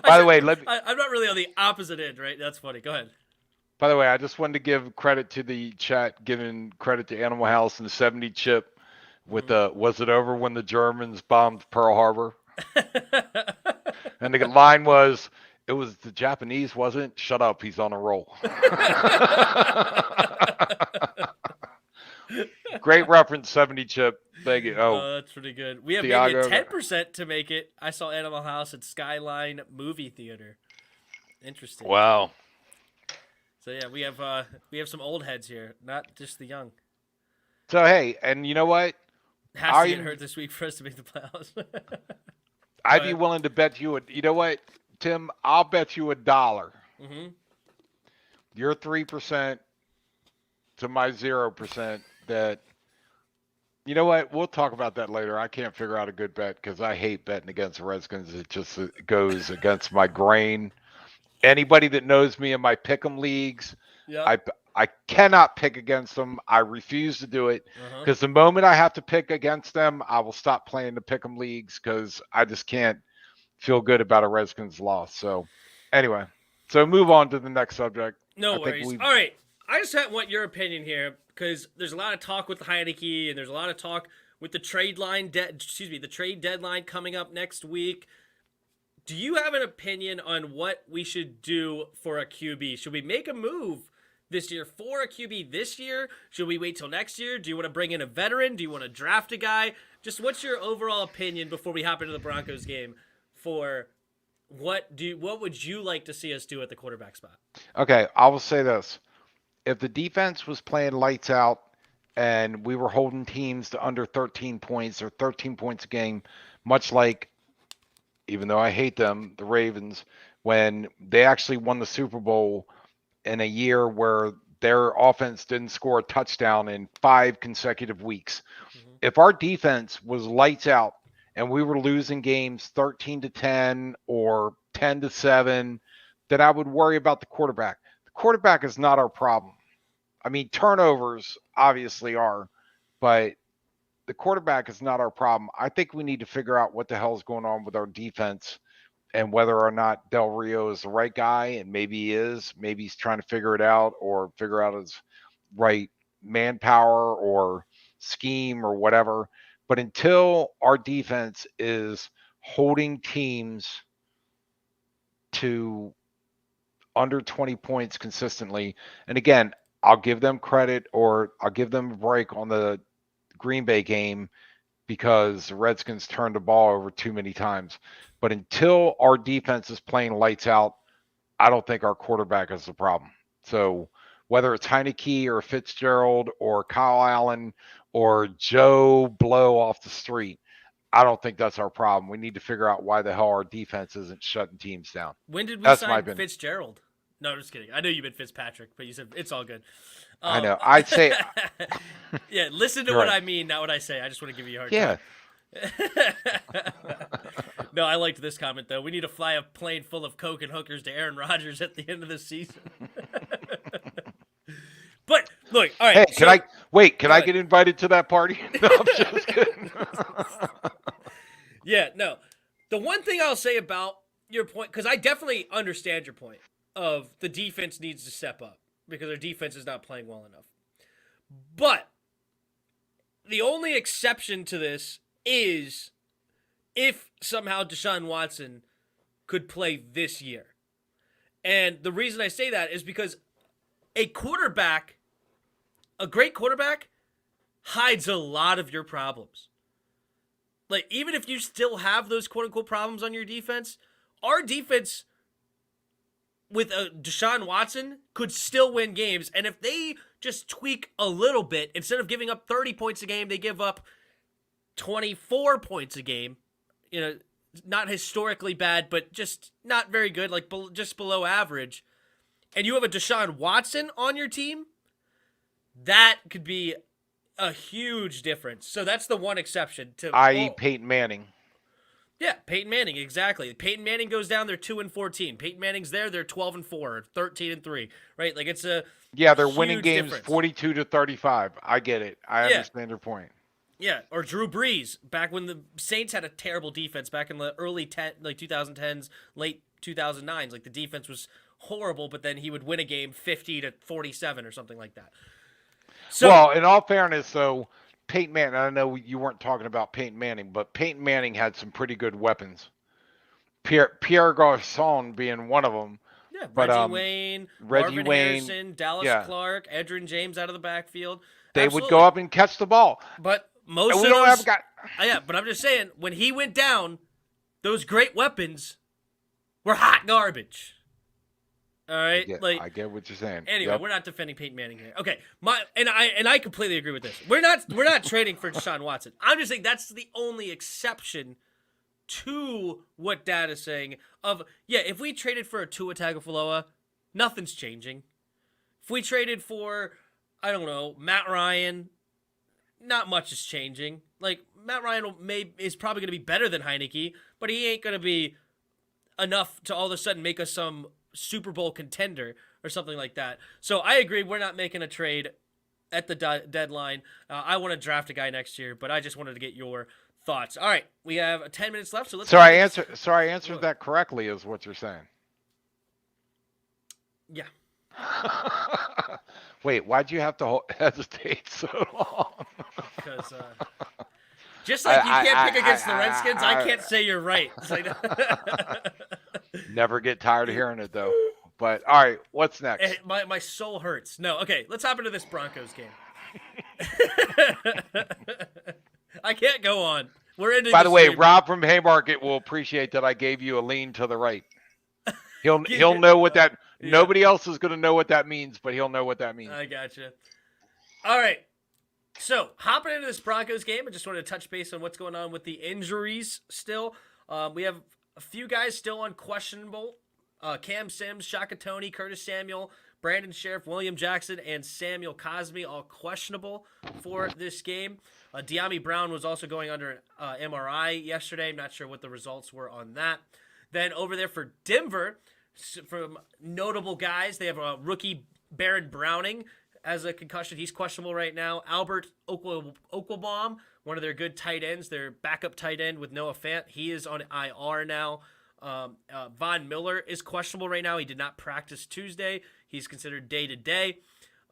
By the way, I'm not really on the opposite end, right? That's funny. Go ahead. By the way, I just wanted to give credit to the chat, giving credit to Animal House and 70 Chip with was it over when the Germans bombed Pearl Harbor? And the line was, it was the Japanese, wasn't? Shut up, he's on a roll. Great reference, 70 Chip. Thank you. Oh, that's pretty good. We have maybe a 10% to make it. I saw Animal House at Skyline Movie Theater. Interesting. Wow. So yeah, we have some old heads here, not just the young. So hey, and you know what? Has to get I hurt this week for us to make the playoffs. Go I'd be ahead. willing to bet you you know what, Tim? I'll bet you $1. Mm-hmm. Your 3% to my 0%. That you know what? We'll talk about that later. I can't figure out a good bet because I hate betting against the Redskins. It just goes against my grain. Anybody that knows me in my pick'em leagues, Yep. I I cannot pick against them. I refuse to do it Uh-huh. because the moment I have to pick against them, I will stop playing the pick'em leagues because I just can't feel good about a Redskins loss. So anyway, so move on to the next subject. No I think worries. we All right. I just want your opinion here because there's a lot of talk with Heineke and there's a lot of talk with the the trade deadline coming up next week. Do you have an opinion on what we should do for a QB? Should we make a move this year for a QB this year? Should we wait till next year? Do you want to bring in a veteran? Do you want to draft a guy? Just what's your overall opinion before we hop into the Broncos game for what would you like to see us do at the quarterback spot? okay. I will say this: if the defense was playing lights out and we were holding teams to under 13 points or 13 points a game, much like, even though I hate them, the Ravens, when they actually won the Super Bowl in a year where their offense didn't score a touchdown in 5 consecutive weeks. Mm-hmm. If our defense was lights out and we were losing games 13-10 or 10-7, then I would worry about the quarterback. The quarterback is not our problem. I mean, turnovers obviously are, but the quarterback is not our problem. I think we need to figure out what the hell is going on with our defense and whether or not Del Rio is the right guy, and maybe he is. Maybe he's trying to figure it out or figure out his right manpower or scheme or whatever. But until our defense is holding teams to under 20 points consistently, and again, I'll give them credit or I'll give them a break on the Green Bay game because the Redskins turned the ball over too many times. But until our defense is playing lights out, I don't think our quarterback is the problem. So whether it's Heineke or Fitzgerald or Kyle Allen or Joe Blow off the street, I don't think that's our problem. We need to figure out why the hell our defense isn't shutting teams down. When did we That's my sign opinion. Fitzgerald? No, I'm just kidding. I know you meant Fitzpatrick, but you said it's all good. I Um, know. I'd say, yeah, listen to you're what right. I mean, not what I say. I just want to give you a hard Yeah. time. No, I liked this comment though. We need to fly a plane full of coke and hookers to Aaron Rodgers at the end of the season. But look, all right. Hey, so, can I get invited to that party? No, I'm just kidding. Yeah, no. The one thing I'll say about your point, because I definitely understand your point of the defense needs to step up because our defense is not playing well enough. But the only exception to this is if somehow Deshaun Watson could play this year. And the reason I say that is because a great quarterback, hides a lot of your problems. Like, even if you still have those quote-unquote problems on your defense, our defense with a Deshaun Watson could still win games. And if they just tweak a little bit, instead of giving up 30 points a game, they give up 24 points a game. You know, not historically bad, but just not very good, like just below average. And you have a Deshaun Watson on your team, that could be a huge difference. So that's the one exception to I.e. Peyton Manning. Yeah, Peyton Manning, exactly. Peyton Manning goes down, they're 2-14. Peyton Manning's there, they're 12-4, or 13-3, right? Like it's a they're winning games difference. 42-35. I get it. I understand your point. Yeah, or Drew Brees, back when the Saints had a terrible defense back in the early 2010s, late 2009s. Like the defense was horrible, but then he would win a game 50-47 or something like that. So, well, in all fairness, though, Peyton Manning, I know you weren't talking about Peyton Manning, but Peyton Manning had some pretty good weapons. Pierre Garçon being one of them. yeah, But, Reggie Wayne, Marvin Harrison, Dallas Clark, Edgerrin James out of the backfield. They Absolutely. would go up and catch the ball. But most And of we don't those, have got. yeah, but I'm just saying, when he went down, those great weapons were hot garbage. All right, I get what you're saying. Anyway, Yep. we're not defending Peyton Manning here. Okay, I completely agree with this. We're not trading for Deshaun Watson. I'm just saying that's the only exception to what Dad is saying. If we traded for a Tua Tagovailoa, nothing's changing. If we traded for, I don't know, Matt Ryan, not much is changing. Like, Matt Ryan is probably going to be better than Heineke, but he ain't going to be enough to all of a sudden make us some Super Bowl contender or something like that. So I agree, we're not making a trade at the deadline. I want to draft a guy next year, but I just wanted to get your thoughts. All right, we have 10 minutes left, so let's. So I answered that correctly, is what you're saying. Yeah. Wait, why'd you have to hesitate so long? Because just like you can't pick against the Redskins, I can't say you're right. Never get tired of hearing it, though. But, all right, what's next? My soul hurts. No, okay, let's hop into this Broncos game. I can't go on. We're ending. By the way, Rob from Haymarket will appreciate that I gave you a lean to the right. He'll know what that. Yeah. Nobody else is going to know what that means, but he'll know what that means. I gotcha. All right. So, hopping into this Broncos game, I just wanted to touch base on what's going on with the injuries still. We have a few guys still on questionable. Cam Sims, Shaka Toney, Curtis Samuel, Brandon Sheriff, William Jackson, and Samuel Cosme all questionable for this game. De'Ami Brown was also going under an MRI yesterday. I'm not sure what the results were on that. Then over there for Denver, from notable guys, they have a rookie Baron Browning as a concussion. He's questionable right now. Albert Okwuegbunam, one of their good tight ends, their backup tight end with Noah Fant, he is on IR now. Von Miller is questionable right now. He did not practice Tuesday. He's considered day-to-day.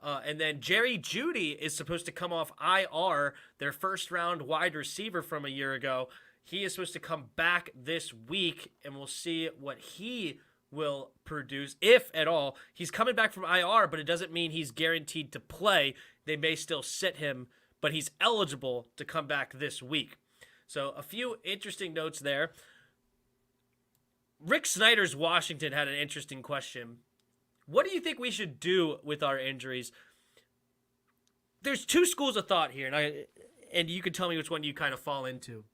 And then Jerry Jeudy is supposed to come off IR, their first-round wide receiver from a year ago. He is supposed to come back this week, and we'll see what he will produce, if at all. He's coming back from IR, but it doesn't mean he's guaranteed to play. They may still sit him, but he's eligible to come back this week. So a few interesting notes there. Rick Snyder's Washington had an interesting question. What do you think we should do with our injuries? There's two schools of thought here, and you can tell me which one you kind of fall into.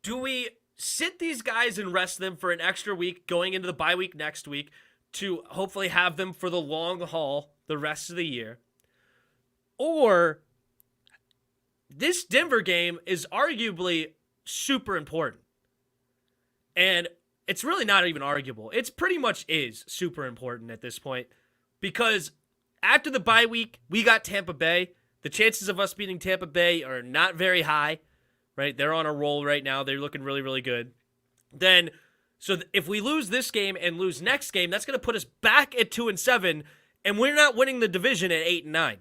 Do we sit these guys and rest them for an extra week going into the bye week next week to hopefully have them for the long haul the rest of the year? Or this Denver game is arguably super important. And it's really not even arguable. It's pretty much is super important at this point because after the bye week, we got Tampa Bay. The chances of us beating Tampa Bay are not very high, right? They're on a roll right now. They're looking really, really good. Then, if we lose this game and lose next game, that's going to put us back at 2-7, and we're not winning the division at 8-9.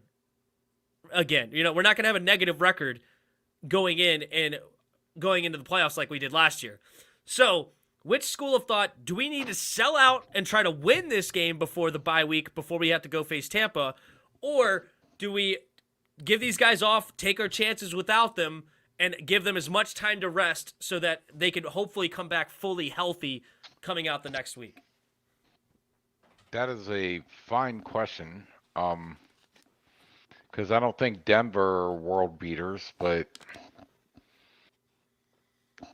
Again, we're not going to have a negative record going into the playoffs like we did last year. So, which school of thought, do we need to sell out and try to win this game before the bye week, before we have to go face Tampa? Or do we give these guys off, take our chances without them, and give them as much time to rest so that they can hopefully come back fully healthy coming out the next week? That is a fine question. Because I don't think Denver are world beaters, but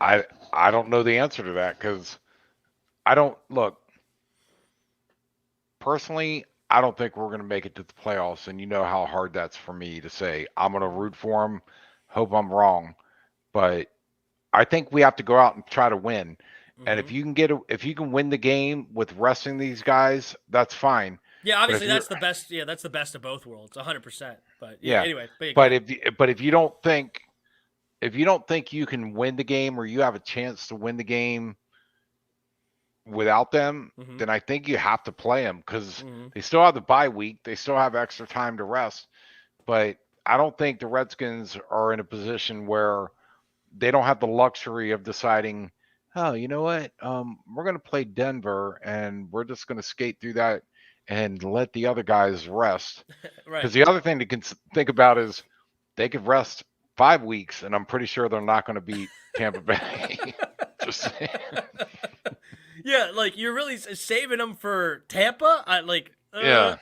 I don't know the answer to that because personally, I don't think we're going to make it to the playoffs, and you know how hard that's for me to say. I'm going to root for them, hope I'm wrong, but I think we have to go out and try to win. Mm-hmm. And if you can win the game with resting these guys, that's fine. Yeah, obviously that's the best. Yeah, that's the best of both worlds, 100%. But yeah, anyway. But if you don't think you can win the game or you have a chance to win the game without them, mm-hmm. then I think you have to play them because mm-hmm. they still have the bye week. They still have extra time to rest. But I don't think the Redskins are in a position where they don't have the luxury of deciding, oh, you know what? We're going to play Denver and we're just going to skate through that and let the other guys rest. Right. Because the other thing to think about is they could rest 5 weeks, and I'm pretty sure they're not going to beat Tampa Bay. Just saying. Yeah, like you're really saving them for Tampa. Yeah.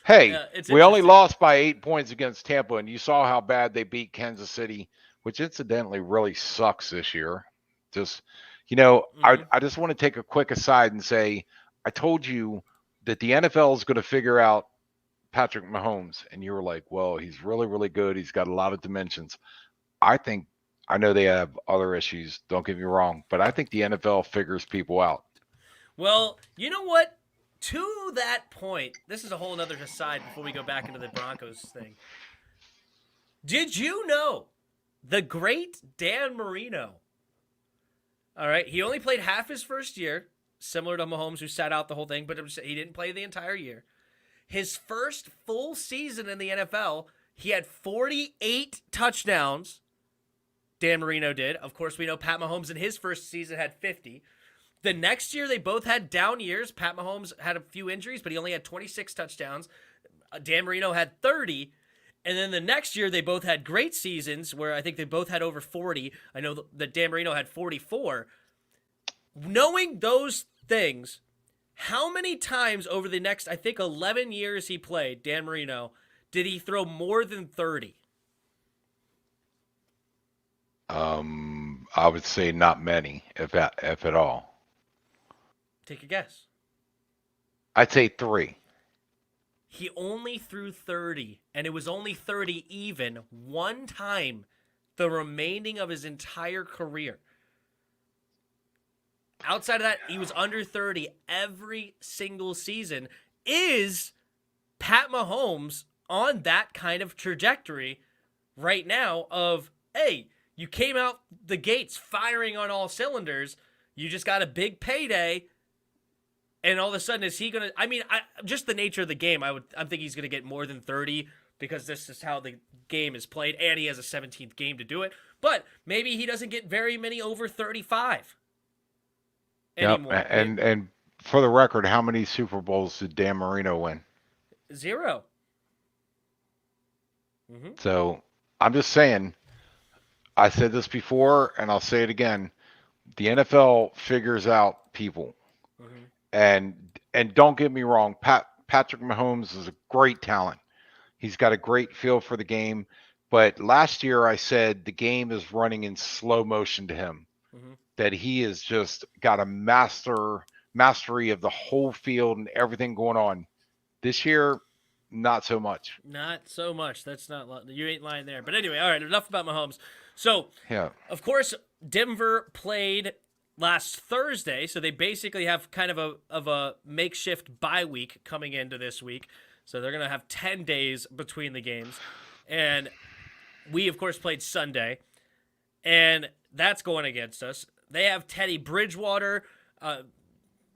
Hey, Yeah, it's we only interesting. lost by 8 points against Tampa, and you saw how bad they beat Kansas City, which incidentally really sucks this year. Just, Hmm. I just want to take a quick aside and say, I told you that the NFL is going to figure out Patrick Mahomes, and you were like, well, he's really, really good. He's got a lot of dimensions. I think, I know they have other issues, don't get me wrong, but I think the NFL figures people out. Well, you know what? To that point, this is a whole other aside before we go back into the Broncos thing. Did you know the great Dan Marino? All right, he only played half his first year, similar to Mahomes, who sat out the whole thing, but he didn't play the entire year. His first full season in the NFL, he had 48 touchdowns. Dan Marino did. Of course, we know Pat Mahomes in his first season had 50. The next year, they both had down years. Pat Mahomes had a few injuries, but he only had 26 touchdowns. Dan Marino had 30. And then the next year, they both had great seasons where I think they both had over 40. I know that Dan Marino had 44. Knowing those things, how many times over the next, I think, 11 years he played, Dan Marino, did he throw more than 30? I would say not many, if at all. Take a guess. I'd say three. He only threw 30, and it was only 30 even one time the remaining of his entire career. Outside of that, he was under 30 every single season. Is Pat Mahomes on that kind of trajectory right now of, hey, you came out the gates firing on all cylinders, you just got a big payday, and all of a sudden is he going to, just the nature of the game, I'm thinking he's going to get more than 30 because this is how the game is played, and he has a 17th game to do it. But maybe he doesn't get very many over 35 anymore. Yep. And for the record, how many Super Bowls did Dan Marino win? 0. Mm-hmm. So I'm just saying, I said this before and I'll say it again. The NFL figures out people. Mm-hmm. And don't get me wrong, Patrick Mahomes is a great talent. He's got a great feel for the game. But last year I said the game is running in slow motion to him. Mm-hmm. That he has just got a mastery of the whole field and everything going on. This year, not so much. Not so much. That's not, you ain't lying there. But anyway, all right, enough about Mahomes. So, Yeah. of course, Denver played last Thursday, so they basically have kind of a makeshift bye week coming into this week. So they're going to have 10 days between the games. And we, of course, played Sunday. And that's going against us. They have Teddy Bridgewater,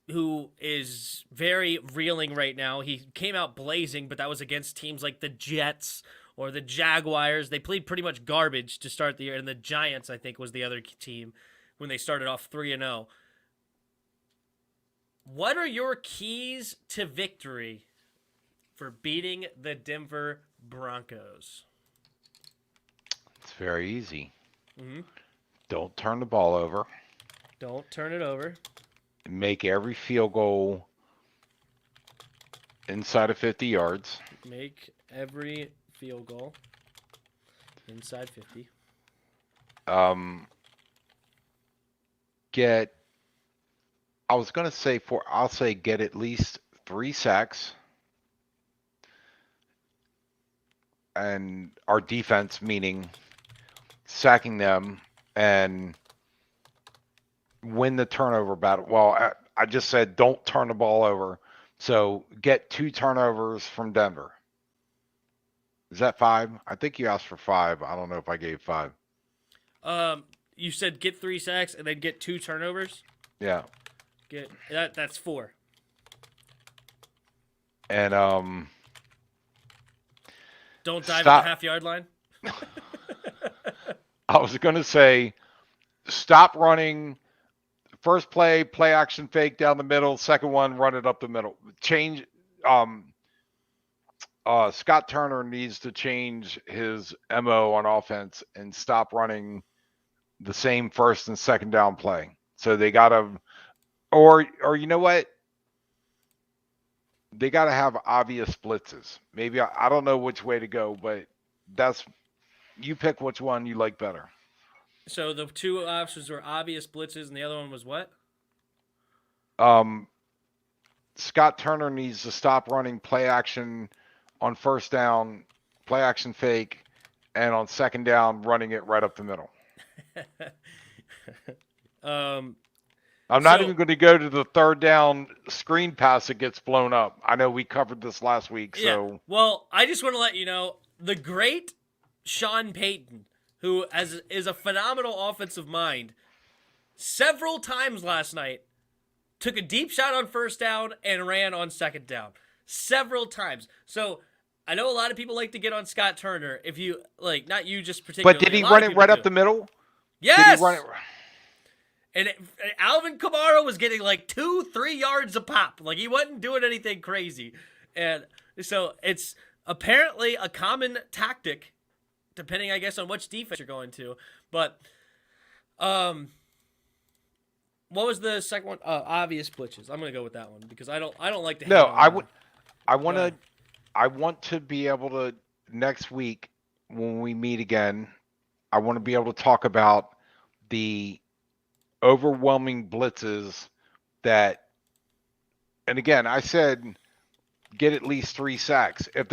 who is very reeling right now. He came out blazing, but that was against teams like the Jets or the Jaguars. They played pretty much garbage to start the year, and the Giants, I think, was the other team when they started off 3-0. What are your keys to victory for beating the Denver Broncos? It's very easy. Mm-hmm. Don't turn the ball over. Don't turn it over. Make every field goal inside of 50 yards. Make every field goal inside 50. I'll say get at least 3 sacks. And our defense, meaning sacking them and win the turnover battle. Well, I just said don't turn the ball over. So get 2 turnovers from Denver. Is that 5? I think you asked for 5. I don't know if I gave 5. You said get 3 sacks and then get 2 turnovers. Yeah. That's 4. And don't dive stop. at the half-yard line. I was going to say stop running. First play action fake down the middle. Second one, run it up the middle. Change. Scott Turner needs to change his MO on offense and stop running the same first and second down play. So they got to Or you know what? They got to have obvious blitzes. Maybe I don't know which way to go, but that's you pick which one you like better. So the two options were obvious blitzes, and the other one was what? Um, Scott Turner needs to stop running play action on first down, play action fake, and on second down, running it right up the middle. um, I'm not even going to go to the third down screen pass that gets blown up. I know we covered this last week, so. Yeah. Well, I just want to let you know the great Sean Payton, who is a phenomenal offensive mind, several times last night took a deep shot on first down and ran on second down. Several times. So I know a lot of people like to get on Scott Turner. If you like, not you just particularly. But did he run it right up the middle? Yes. Did he run it? And Alvin Kamara was getting like 2-3 yards a pop. Like he wasn't doing anything crazy. And so it's apparently a common tactic, depending, I guess, on which defense you're going to. But what was the second one? Obvious blitzes. I'm gonna go with that one because I don't like to. No, I want to be able to next week when we meet again. I want to be able to talk about the overwhelming blitzes that, and again, I said get at least 3 sacks. If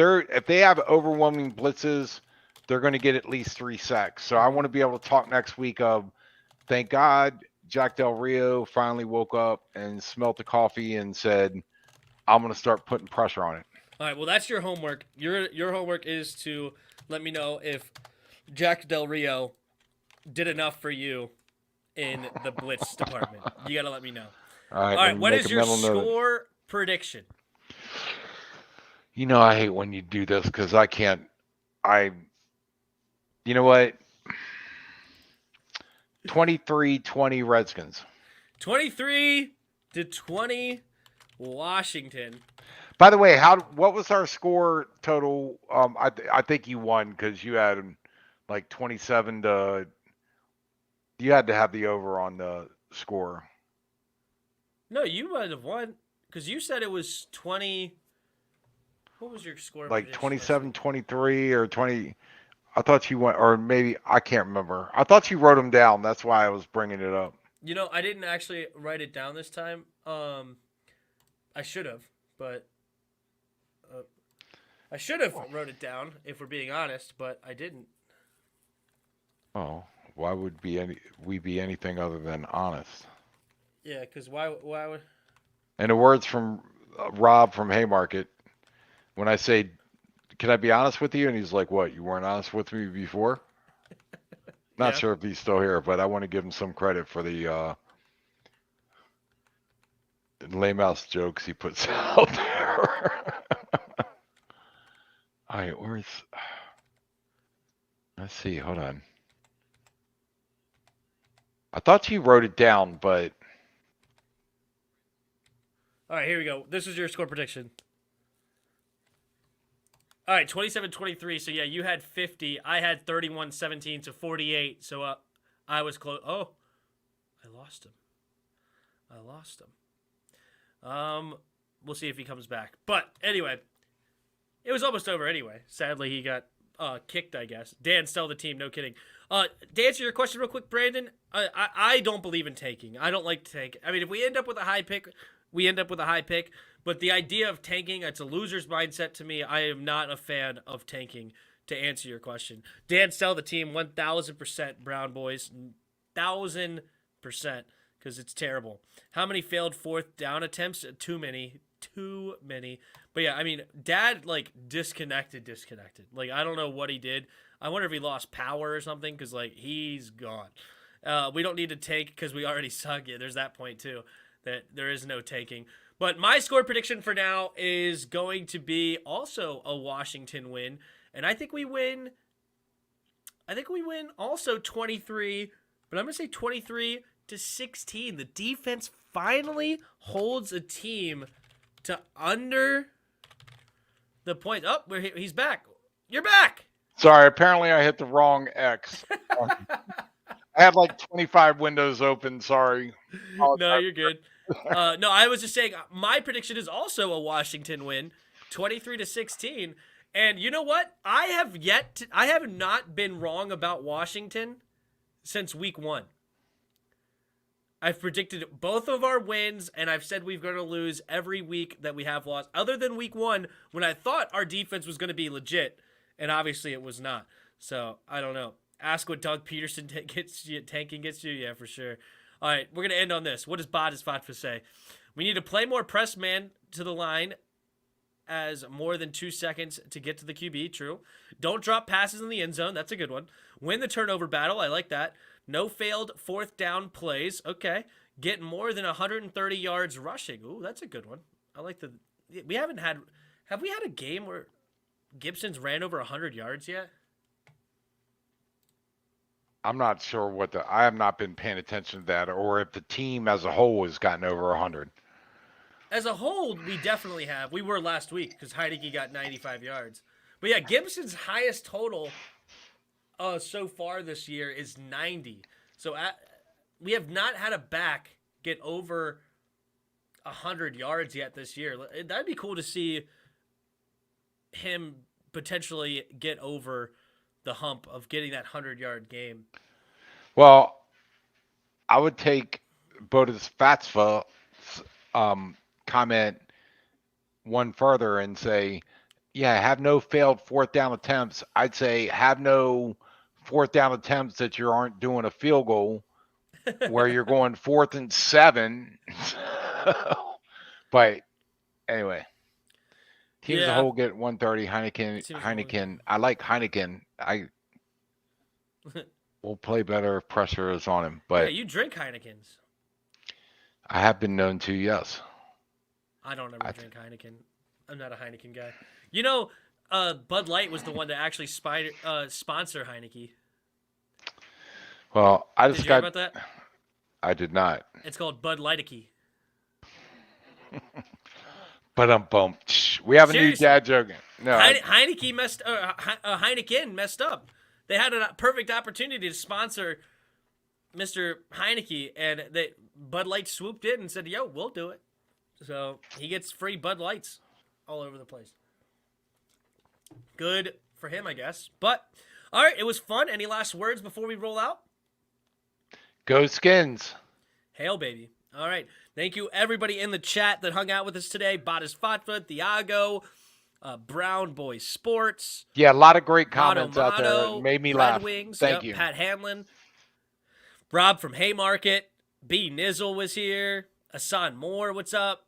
they have overwhelming blitzes, they're going to get at least 3 sacks. So I want to be able to talk next week of, thank God Jack Del Rio finally woke up and smelt the coffee and said, I'm going to start putting pressure on it. All right, well, that's your homework. Your homework is to let me know if Jack Del Rio did enough for you in the blitz department. You got to let me know. All right, what is your score prediction? You know, I hate when you do this because you know what? 23-20 Redskins. 23-20 Washington. By the way, what was our score total? I think you won because you had like 27 to. You had to have the over on the score. No, you might have won because you said it was 20. What was your score? Like 27-23 or 20. I thought you went, or maybe I can't remember. I thought you wrote them down. That's why I was bringing it up. You know, I didn't actually write it down this time. I should have, but I should have wrote it down if we're being honest, but I didn't. Oh, why would we be anything other than honest? Yeah, because why would? In the words from Rob from Haymarket, when I say, "Can I be honest with you?" and he's like, "What? You weren't honest with me before?" Not sure if he's still here, but I want to give him some credit for the lame-ass jokes he puts out there. All right, let's see, hold on. I thought you wrote it down, but... All right, here we go. This is your score prediction. All right, 27-23. So, yeah, you had 50. I had 31-17 to 48. So, I was close. Oh, I lost him. We'll see if he comes back. But, anyway, it was almost over anyway. Sadly, he got kicked, I guess. Dan, sell the team. No kidding. To answer your question real quick, Brandon, I don't believe in tanking. I don't like to tank. I mean, if we end up with a high pick, we end up with a high pick. But the idea of tanking, it's a loser's mindset to me. I am not a fan of tanking, to answer your question. Dan, sell the team 1,000%, Brown boys. 1,000%, because it's terrible. How many failed fourth down attempts? Too many. But yeah, I mean, Dad, like, disconnected. Like, I don't know what he did. I wonder if he lost power or something, because, like, he's gone. We don't need to tank because we already suck. Yeah, there's that point, too, that there is no tanking. But my score prediction for now is going to be also a Washington win. And I think we win also 23, but I'm going to say 23-16. The defense finally holds a team to under the point. Oh, he's back. You're back. Sorry, apparently I hit the wrong X. I had like 25 windows open. Sorry. No, you're good. No, I was just saying my prediction is also a Washington win, 23-16. And you know what? I have not been wrong about Washington since week 1. I've predicted both of our wins, and I've said we're going to lose every week that we have lost, other than week 1 when I thought our defense was going to be legit, and obviously it was not. So I don't know. Ask what Doug Peterson tanking gets you. Yeah, for sure. All right, we're going to end on this. What does Bodies Fatfa say? We need to play more press man to the line as more than 2 seconds to get to the QB. True. Don't drop passes in the end zone. That's a good one. Win the turnover battle. I like that. No failed fourth down plays. Okay. Get more than 130 yards rushing. Ooh, that's a good one. I like the. We haven't had. Have we had a game where Gibson's ran over 100 yards yet? I'm not sure I have not been paying attention to that, or if the team as a whole has gotten over 100. As a whole, we definitely have. We were last week because Heinicke got 95 yards. But yeah, Gibson's highest total so far this year is 90. So we have not had a back get over 100 yards yet this year. That'd be cool to see him potentially get over the hump of getting that 100-yard game. Well, I would take Bodis Fatsva comment one further and say, yeah, have no failed fourth down attempts. I'd say have no fourth down attempts that you aren't doing a field goal where you're going 4th and 7. But anyway, team as a whole get 130. Heineken. I like Heineken. We'll play better if pressure is on him. But yeah, you drink Heinekens. I have been known to, yes. I don't ever drink Heineken. I'm not a Heineken guy. You know, Bud Light was the one to actually sponsor Heineke. Well, I just did you hear about that? I did not. It's called Bud Lighteke. But we have a new dad joke. No, Heineken messed up. They had a perfect opportunity to sponsor Mr. Heineke, and Bud Light swooped in and said, "Yo, we'll do it." So he gets free Bud Lights all over the place. Good for him, I guess. But all right, it was fun. Any last words before we roll out? Go Skins. Hail, baby. All right. Thank you, everybody in the chat that hung out with us today. Bodies Fatfa, Thiago, Brown Boy Sports. Yeah, a lot of great comments out there. It made me laugh. Wings, Thank you. Pat Hanlon. Rob from Haymarket. B. Nizzle was here. Asan Moore, what's up?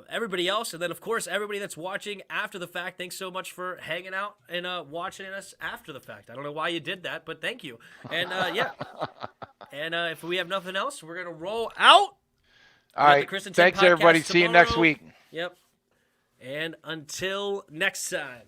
Everybody else. And then, of course, everybody that's watching after the fact. Thanks so much for hanging out and watching us after the fact. I don't know why you did that, but thank you. And, yeah. And if we have nothing else, we're going to roll out. All right. Thanks, everybody. See you next week. Yep. And until next time.